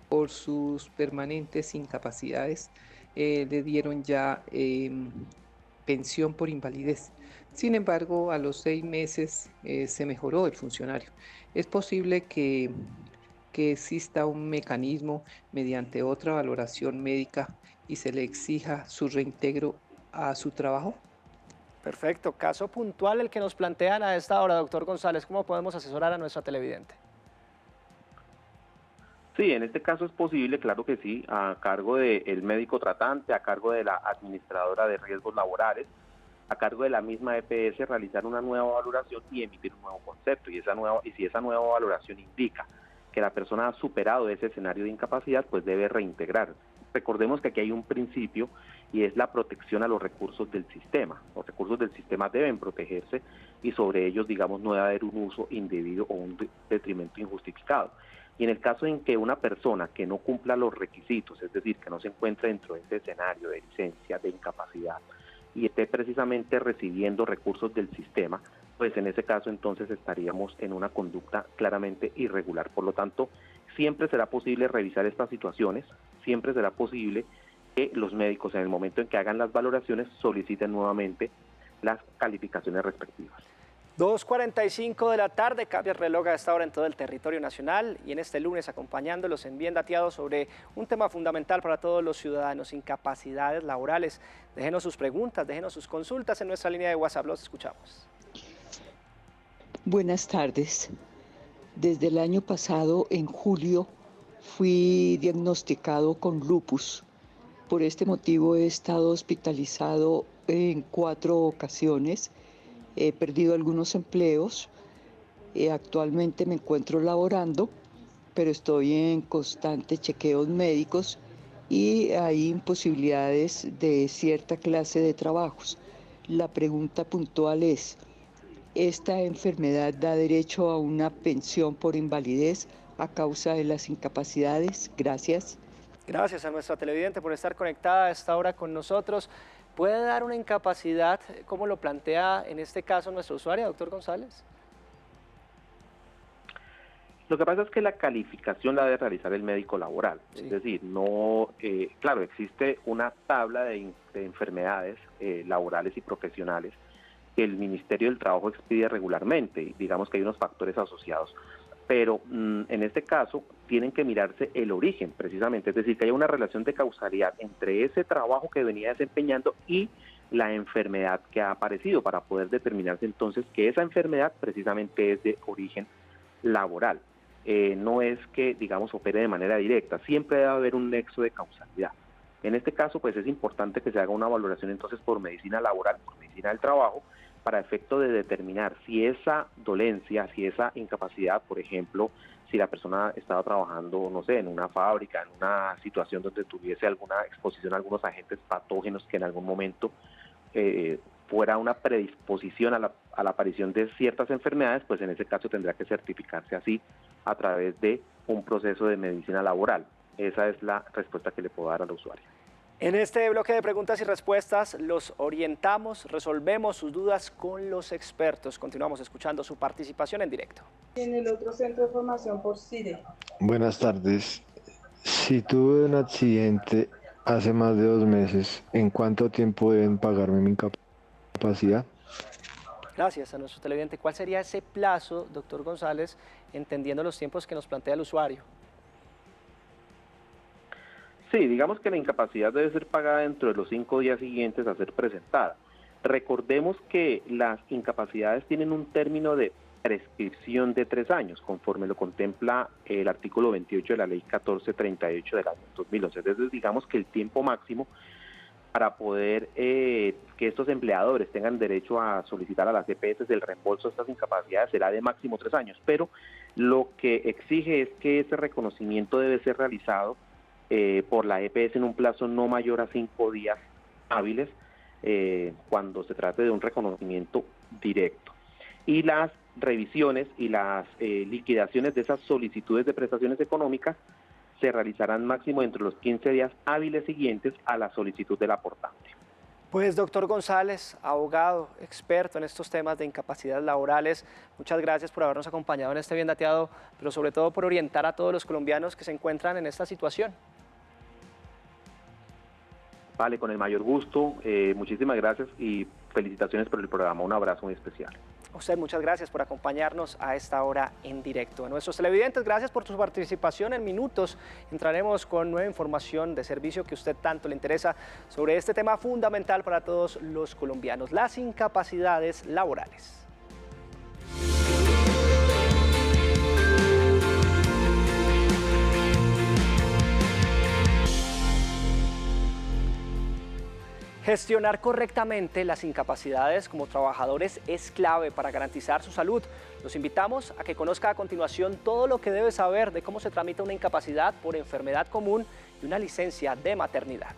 por sus permanentes incapacidades, le dieron ya pensión por invalidez. Sin embargo, a los 6 meses se mejoró el funcionario. ¿Es posible que exista un mecanismo mediante otra valoración médica y se le exija su reintegro a su trabajo? Perfecto, caso puntual el que nos plantean a esta hora, doctor González. ¿Cómo podemos asesorar a nuestra televidente? Sí, en este caso es posible, claro que sí, a cargo del médico tratante, a cargo de la administradora de riesgos laborales, a cargo de la misma EPS realizar una nueva valoración y emitir un nuevo concepto. Y si esa nueva valoración indica que la persona ha superado ese escenario de incapacidad, pues debe reintegrar. Recordemos que aquí hay un principio y es la protección a los recursos del sistema. Los recursos del sistema deben protegerse y sobre ellos, digamos, no debe haber un uso indebido o un detrimento injustificado. Y en el caso en que una persona que no cumpla los requisitos, es decir, que no se encuentre dentro de ese escenario de licencia, de incapacidad, y esté precisamente recibiendo recursos del sistema, pues en ese caso entonces estaríamos en una conducta claramente irregular. Por lo tanto, siempre será posible revisar estas situaciones, siempre será posible que los médicos en el momento en que hagan las valoraciones soliciten nuevamente las calificaciones respectivas. 2:45 de la tarde, cambia el reloj a esta hora en todo el territorio nacional y en este lunes acompañándolos en Bien Dateado sobre un tema fundamental para todos los ciudadanos, incapacidades laborales. Déjenos sus preguntas, déjenos sus consultas en nuestra línea de WhatsApp, los escuchamos. Buenas tardes. Desde el año pasado, en julio, fui diagnosticado con lupus. Por este motivo he estado hospitalizado en 4 ocasiones. He perdido algunos empleos. Actualmente me encuentro laborando, pero estoy en constantes chequeos médicos y hay imposibilidades de cierta clase de trabajos. La pregunta puntual es: ¿esta enfermedad da derecho a una pensión por invalidez a causa de las incapacidades? Gracias. Gracias a nuestra televidente por estar conectada a esta hora con nosotros. ¿Puede dar una incapacidad, como lo plantea en este caso nuestra usuaria, doctor González? Lo que pasa es que la calificación la debe realizar el médico laboral, sí. Es decir, no, claro, existe una tabla de enfermedades laborales y profesionales que el Ministerio del Trabajo expide regularmente, y digamos que hay unos factores asociados, pero en este caso tienen que mirarse el origen precisamente, es decir, que haya una relación de causalidad entre ese trabajo que venía desempeñando y la enfermedad que ha aparecido, para poder determinarse entonces que esa enfermedad precisamente es de origen laboral. No es que, digamos, opere de manera directa, siempre debe haber un nexo de causalidad. En este caso, pues es importante que se haga una valoración entonces por medicina laboral, por medicina del trabajo, para efecto de determinar si esa dolencia, si esa incapacidad, por ejemplo, si la persona estaba trabajando, no sé, en una fábrica, en una situación donde tuviese alguna exposición a algunos agentes patógenos que en algún momento fuera una predisposición a la aparición de ciertas enfermedades, pues en ese caso tendrá que certificarse así a través de un proceso de medicina laboral. Esa es la respuesta que le puedo dar al usuario. En este bloque de preguntas y respuestas los orientamos, resolvemos sus dudas con los expertos. Continuamos escuchando su participación en directo. En el otro centro de formación por CIDE. Buenas tardes. Si tuve un accidente hace más de 2 meses, ¿en cuánto tiempo deben pagarme mi incapacidad? Gracias a nuestro televidente. ¿Cuál sería ese plazo, doctor González, entendiendo los tiempos que nos plantea el usuario? Sí, digamos que la incapacidad debe ser pagada dentro de los 5 días siguientes a ser presentada. Recordemos que las incapacidades tienen un término de prescripción de 3 años, conforme lo contempla el artículo 28 de la ley 1438 del año 2011. Entonces, digamos que el tiempo máximo para poder que estos empleadores tengan derecho a solicitar a las EPS el reembolso de estas incapacidades será de máximo 3 años, pero lo que exige es que ese reconocimiento debe ser realizado por la EPS en un plazo no mayor a 5 días hábiles cuando se trate de un reconocimiento directo. Y las revisiones y las liquidaciones de esas solicitudes de prestaciones económicas se realizarán máximo entre los 15 días hábiles siguientes a la solicitud del aportante. Pues doctor González, abogado, experto en estos temas de incapacidades laborales, muchas gracias por habernos acompañado en este Bien Dateado, pero sobre todo por orientar a todos los colombianos que se encuentran en esta situación. Vale, con el mayor gusto, muchísimas gracias y felicitaciones por el programa, un abrazo muy especial. A usted muchas gracias por acompañarnos a esta hora en directo. A nuestros televidentes, gracias por su participación. En minutos entraremos con nueva información de servicio que a usted tanto le interesa sobre este tema fundamental para todos los colombianos, las incapacidades laborales. Gestionar correctamente las incapacidades como trabajadores es clave para garantizar su salud. Los invitamos a que conozca a continuación todo lo que debe saber de cómo se tramita una incapacidad por enfermedad común y una licencia de maternidad.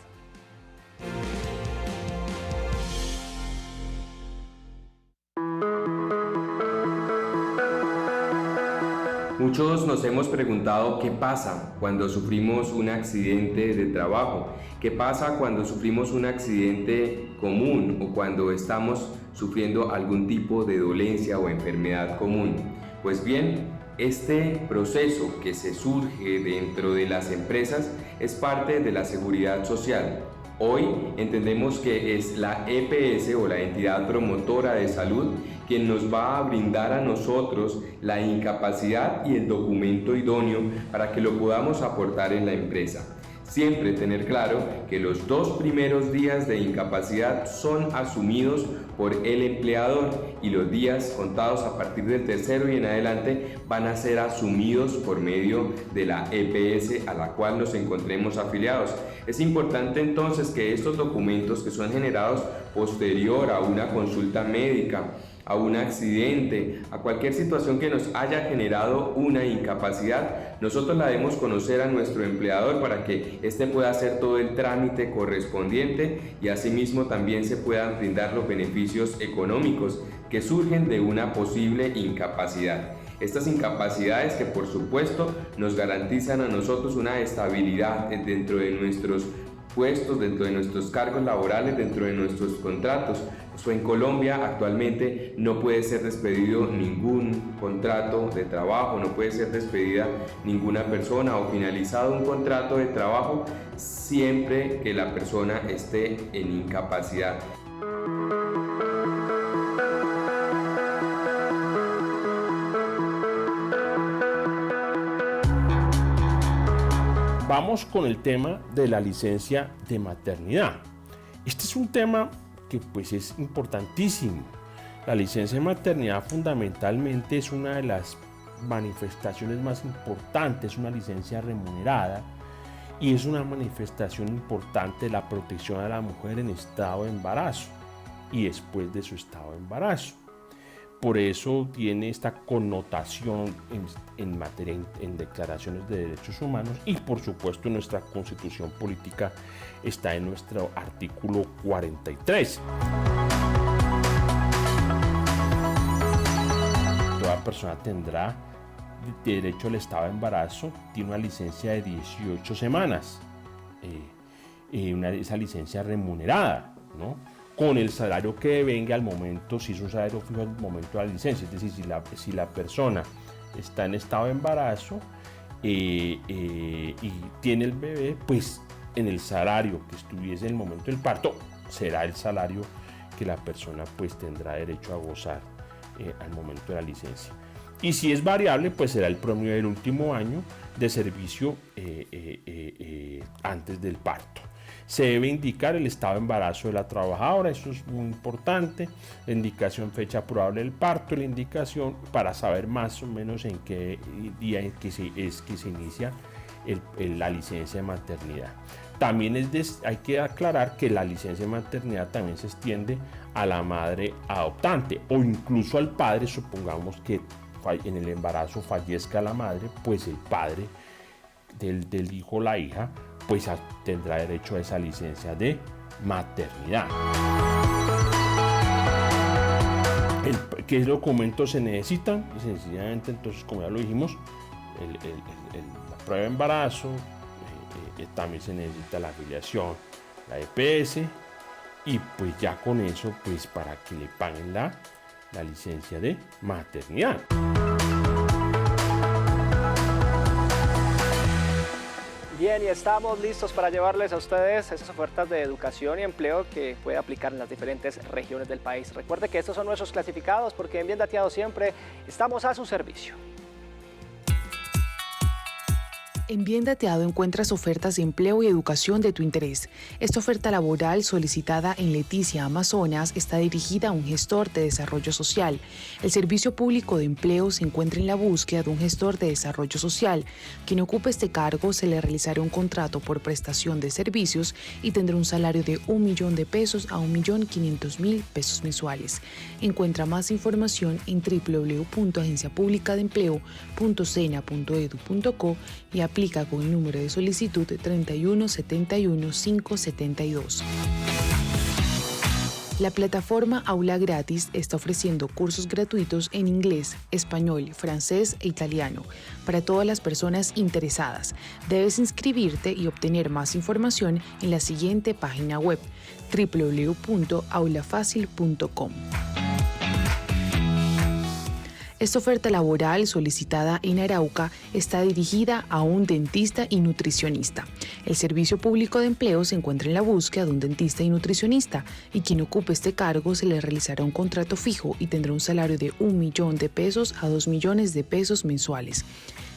Muchos nos hemos preguntado qué pasa cuando sufrimos un accidente de trabajo, qué pasa cuando sufrimos un accidente común o cuando estamos sufriendo algún tipo de dolencia o enfermedad común. Pues bien, este proceso que se surge dentro de las empresas es parte de la seguridad social. Hoy entendemos que es la EPS o la entidad promotora de salud quien nos va a brindar a nosotros la incapacidad y el documento idóneo para que lo podamos aportar en la empresa. Siempre tener claro que los 2 primeros días de incapacidad son asumidos por el empleador y los días contados a partir del tercero y en adelante van a ser asumidos por medio de la EPS a la cual nos encontremos afiliados. Es importante entonces que estos documentos que son generados posterior a una consulta médica, a un accidente, a cualquier situación que nos haya generado una incapacidad, nosotros la debemos conocer a nuestro empleador para que éste pueda hacer todo el trámite correspondiente y asimismo también se puedan brindar los beneficios económicos que surgen de una posible incapacidad. Estas incapacidades que por supuesto nos garantizan a nosotros una estabilidad dentro de nuestros puestos, dentro de nuestros cargos laborales, dentro de nuestros contratos. En Colombia actualmente no puede ser despedido ningún contrato de trabajo, no puede ser despedida ninguna persona o finalizado un contrato de trabajo siempre que la persona esté en incapacidad. Vamos con el tema de la licencia de maternidad. Este es un tema que pues es importantísimo. La licencia de maternidad fundamentalmente es una de las manifestaciones más importantes, una licencia remunerada y es una manifestación importante de la protección a la mujer en estado de embarazo y después de su estado de embarazo. Por eso tiene esta connotación en materia, en declaraciones de derechos humanos y por supuesto nuestra constitución política está en nuestro artículo 43. Toda persona tendrá derecho al estado de embarazo, tiene una licencia de 18 semanas, esa licencia remunerada, ¿no? Con el salario que venga al momento, si es un salario fijo al momento de la licencia, es decir, si la persona está en estado de embarazo y tiene el bebé, pues en el salario que estuviese en el momento del parto, será el salario que la persona pues tendrá derecho a gozar al momento de la licencia. Y si es variable, pues será el promedio del último año de servicio antes del parto. Se debe indicar el estado de embarazo de la trabajadora, eso es muy importante, la indicación fecha probable del parto, la indicación para saber más o menos en qué día es que se inicia la licencia de maternidad. También hay que aclarar que la licencia de maternidad también se extiende a la madre adoptante o incluso al padre, supongamos que en el embarazo fallezca la madre, pues el padre del hijo o la hija pues tendrá derecho a esa licencia de maternidad. ¿Qué documentos se necesitan? Sencillamente, entonces, como ya lo dijimos, la prueba de embarazo, también se necesita la afiliación, la EPS, y pues ya con eso, pues para que le paguen la licencia de maternidad. Bien, y estamos listos para llevarles a ustedes esas ofertas de educación y empleo que puede aplicar en las diferentes regiones del país. Recuerde que estos son nuestros clasificados porque en Bien Dateado siempre estamos a su servicio. En Bien Dateado encuentras ofertas de empleo y educación de tu interés. Esta oferta laboral solicitada en Leticia, Amazonas, está dirigida a un gestor de desarrollo social. El Servicio Público de Empleo se encuentra en la búsqueda de un gestor de desarrollo social. Quien ocupe este cargo se le realizará un contrato por prestación de servicios y tendrá un salario de 1 millón de pesos a 1.500.000 pesos mensuales. Encuentra más información en www.agenciapublicadeempleo.sena.edu.co y aplica con el número de solicitud 3171572. La plataforma Aula Gratis está ofreciendo cursos gratuitos en inglés, español, francés e italiano para todas las personas interesadas. Debes inscribirte y obtener más información en la siguiente página web: www.aulafacil.com. Esta oferta laboral solicitada en Arauca está dirigida a un dentista y nutricionista. El Servicio Público de Empleo se encuentra en la búsqueda de un dentista y nutricionista y quien ocupe este cargo se le realizará un contrato fijo y tendrá un salario de 1 millón de pesos a 2 millones de pesos mensuales.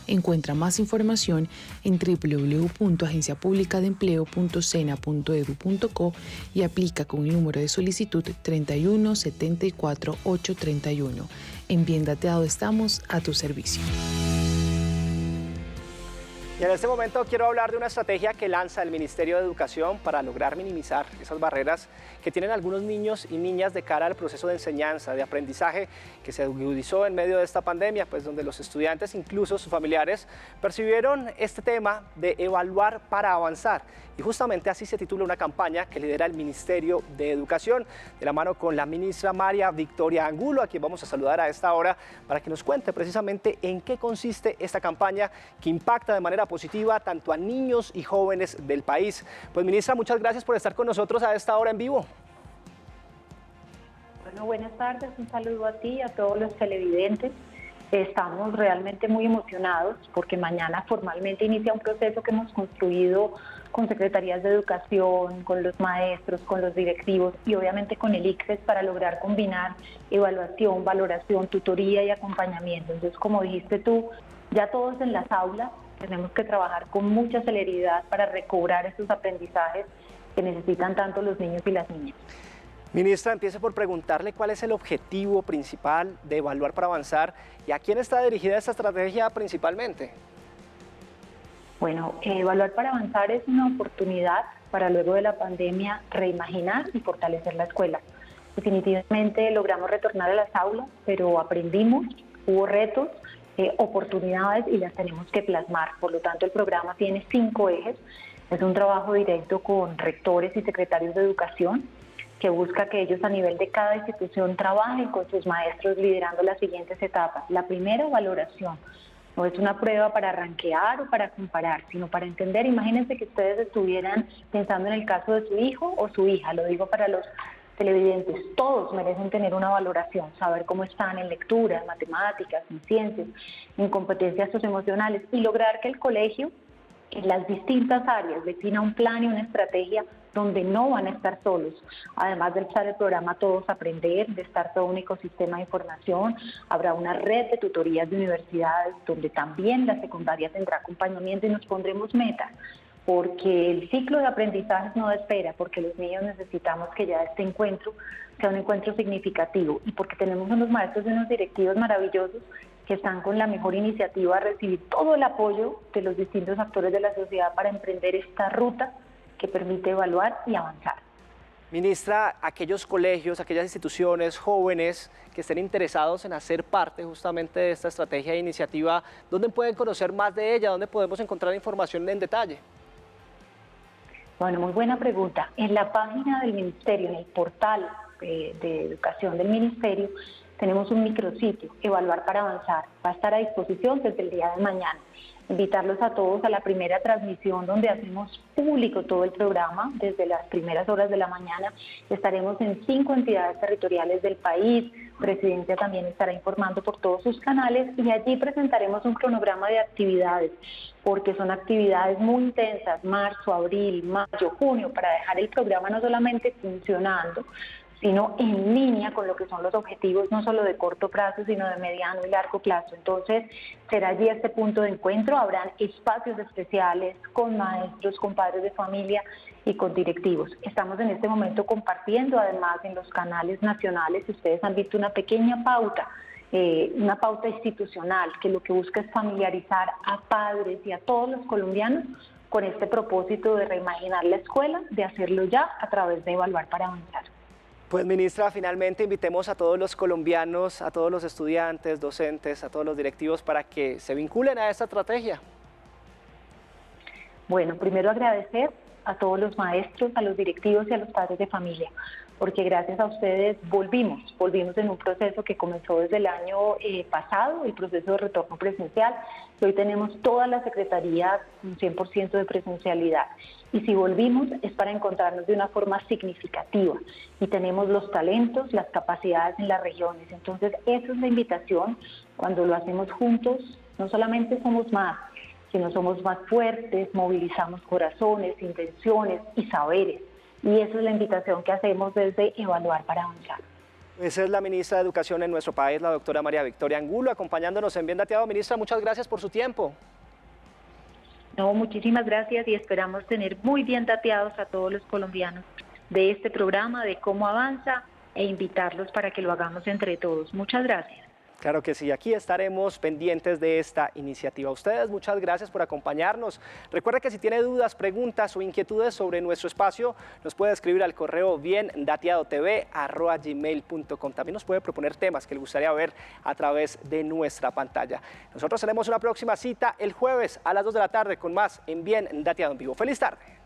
Encuentra más información en www.agenciapublicadeempleo.sena.edu.co y aplica con el número de solicitud 31 74 831. En Bien Dateado estamos a tu servicio. Y en este momento quiero hablar de una estrategia que lanza el Ministerio de Educación para lograr minimizar esas barreras que tienen algunos niños y niñas de cara al proceso de enseñanza, de aprendizaje que se agudizó en medio de esta pandemia, pues donde los estudiantes, incluso sus familiares, percibieron este tema de evaluar para avanzar. Y justamente así se titula una campaña que lidera el Ministerio de Educación, de la mano con la ministra María Victoria Angulo, a quien vamos a saludar a esta hora para que nos cuente precisamente en qué consiste esta campaña que impacta de manera positiva tanto a niños y jóvenes del país. Pues ministra, muchas gracias por estar con nosotros a esta hora en vivo. Bueno, buenas tardes, un saludo a ti y a todos los televidentes. Estamos realmente muy emocionados porque mañana formalmente inicia un proceso que hemos construido con secretarías de educación, con los maestros, con los directivos y obviamente con el ICFES para lograr combinar evaluación, valoración, tutoría y acompañamiento. Entonces, como dijiste tú, ya todos en las aulas tenemos que trabajar con mucha celeridad para recobrar estos aprendizajes que necesitan tanto los niños y las niñas. Ministra, empiece por preguntarle cuál es el objetivo principal de Evaluar para Avanzar y a quién está dirigida esta estrategia principalmente. Bueno, Evaluar para Avanzar es una oportunidad para luego de la pandemia reimaginar y fortalecer la escuela. Definitivamente logramos retornar a las aulas, pero aprendimos, hubo retos, oportunidades y las tenemos que plasmar. Por lo tanto, el programa tiene 5 ejes. Es un trabajo directo con rectores y secretarios de educación que busca que ellos a nivel de cada institución trabajen con sus maestros liderando las siguientes etapas. La primera, valoración. No es una prueba para rankear o para comparar, sino para entender. Imagínense que ustedes estuvieran pensando en el caso de su hijo o su hija, lo digo para los televidentes, todos merecen tener una valoración, saber cómo están en lectura, en matemáticas, en ciencias, en competencias socioemocionales y lograr que el colegio en las distintas áreas defina un plan y una estrategia donde no van a estar solos. Además de estar el programa Todos Aprender, de estar todo un ecosistema de información, habrá una red de tutorías de universidades donde también la secundaria tendrá acompañamiento y nos pondremos metas, porque el ciclo de aprendizajes no espera, porque los niños necesitamos que ya este encuentro sea un encuentro significativo y porque tenemos unos maestros y unos directivos maravillosos que están con la mejor iniciativa a recibir todo el apoyo de los distintos actores de la sociedad para emprender esta ruta que permite evaluar y avanzar. Ministra, aquellos colegios, aquellas instituciones, jóvenes que estén interesados en hacer parte justamente de esta estrategia e iniciativa, ¿dónde pueden conocer más de ella? ¿Dónde podemos encontrar información en detalle? Bueno, muy buena pregunta. En la página del Ministerio, en el portal de Educación del Ministerio, tenemos un micrositio, Evaluar para Avanzar. Va a estar a disposición desde el día de mañana. Invitarlos a todos a la primera transmisión donde hacemos público todo el programa desde las primeras horas de la mañana. Estaremos en 5 entidades territoriales del país. Presidencia también estará informando por todos sus canales y allí presentaremos un cronograma de actividades porque son actividades muy intensas, marzo, abril, mayo, junio, para dejar el programa no solamente funcionando, sino en línea con lo que son los objetivos no solo de corto plazo, sino de mediano y largo plazo. Entonces, será allí este punto de encuentro, habrán espacios especiales con maestros, con padres de familia y con directivos. Estamos en este momento compartiendo, además, en los canales nacionales, ustedes han visto una pequeña pauta institucional, que lo que busca es familiarizar a padres y a todos los colombianos con este propósito de reimaginar la escuela, de hacerlo ya a través de Evaluar para Avanzar. Pues ministra, finalmente invitemos a todos los colombianos, a todos los estudiantes, docentes, a todos los directivos para que se vinculen a esta estrategia. Bueno, primero agradecer a todos los maestros, a los directivos y a los padres de familia, porque gracias a ustedes volvimos en un proceso que comenzó desde el año pasado, el proceso de retorno presencial, y hoy tenemos todas las secretarías un 100% de presencialidad. Y si volvimos es para encontrarnos de una forma significativa y tenemos los talentos, las capacidades en las regiones. Entonces esa es la invitación, cuando lo hacemos juntos, no solamente somos más, sino somos más fuertes, movilizamos corazones, intenciones y saberes. Y esa es la invitación que hacemos desde Evaluar para Avanzar. Esa es la ministra de Educación en nuestro país, la doctora María Victoria Angulo, acompañándonos en Bien Dateado. Ministra, muchas gracias por su tiempo. No, muchísimas gracias y esperamos tener muy bien dateados a todos los colombianos de este programa, de cómo avanza e invitarlos para que lo hagamos entre todos. Muchas gracias. Claro que sí, aquí estaremos pendientes de esta iniciativa. A ustedes, muchas gracias por acompañarnos. Recuerda que si tiene dudas, preguntas o inquietudes sobre nuestro espacio, nos puede escribir al correo biendateadotv@gmail.com. También nos puede proponer temas que le gustaría ver a través de nuestra pantalla. Nosotros tenemos una próxima cita el jueves a las 2 de la tarde con más en Bien Dateado en Vivo. ¡Feliz tarde!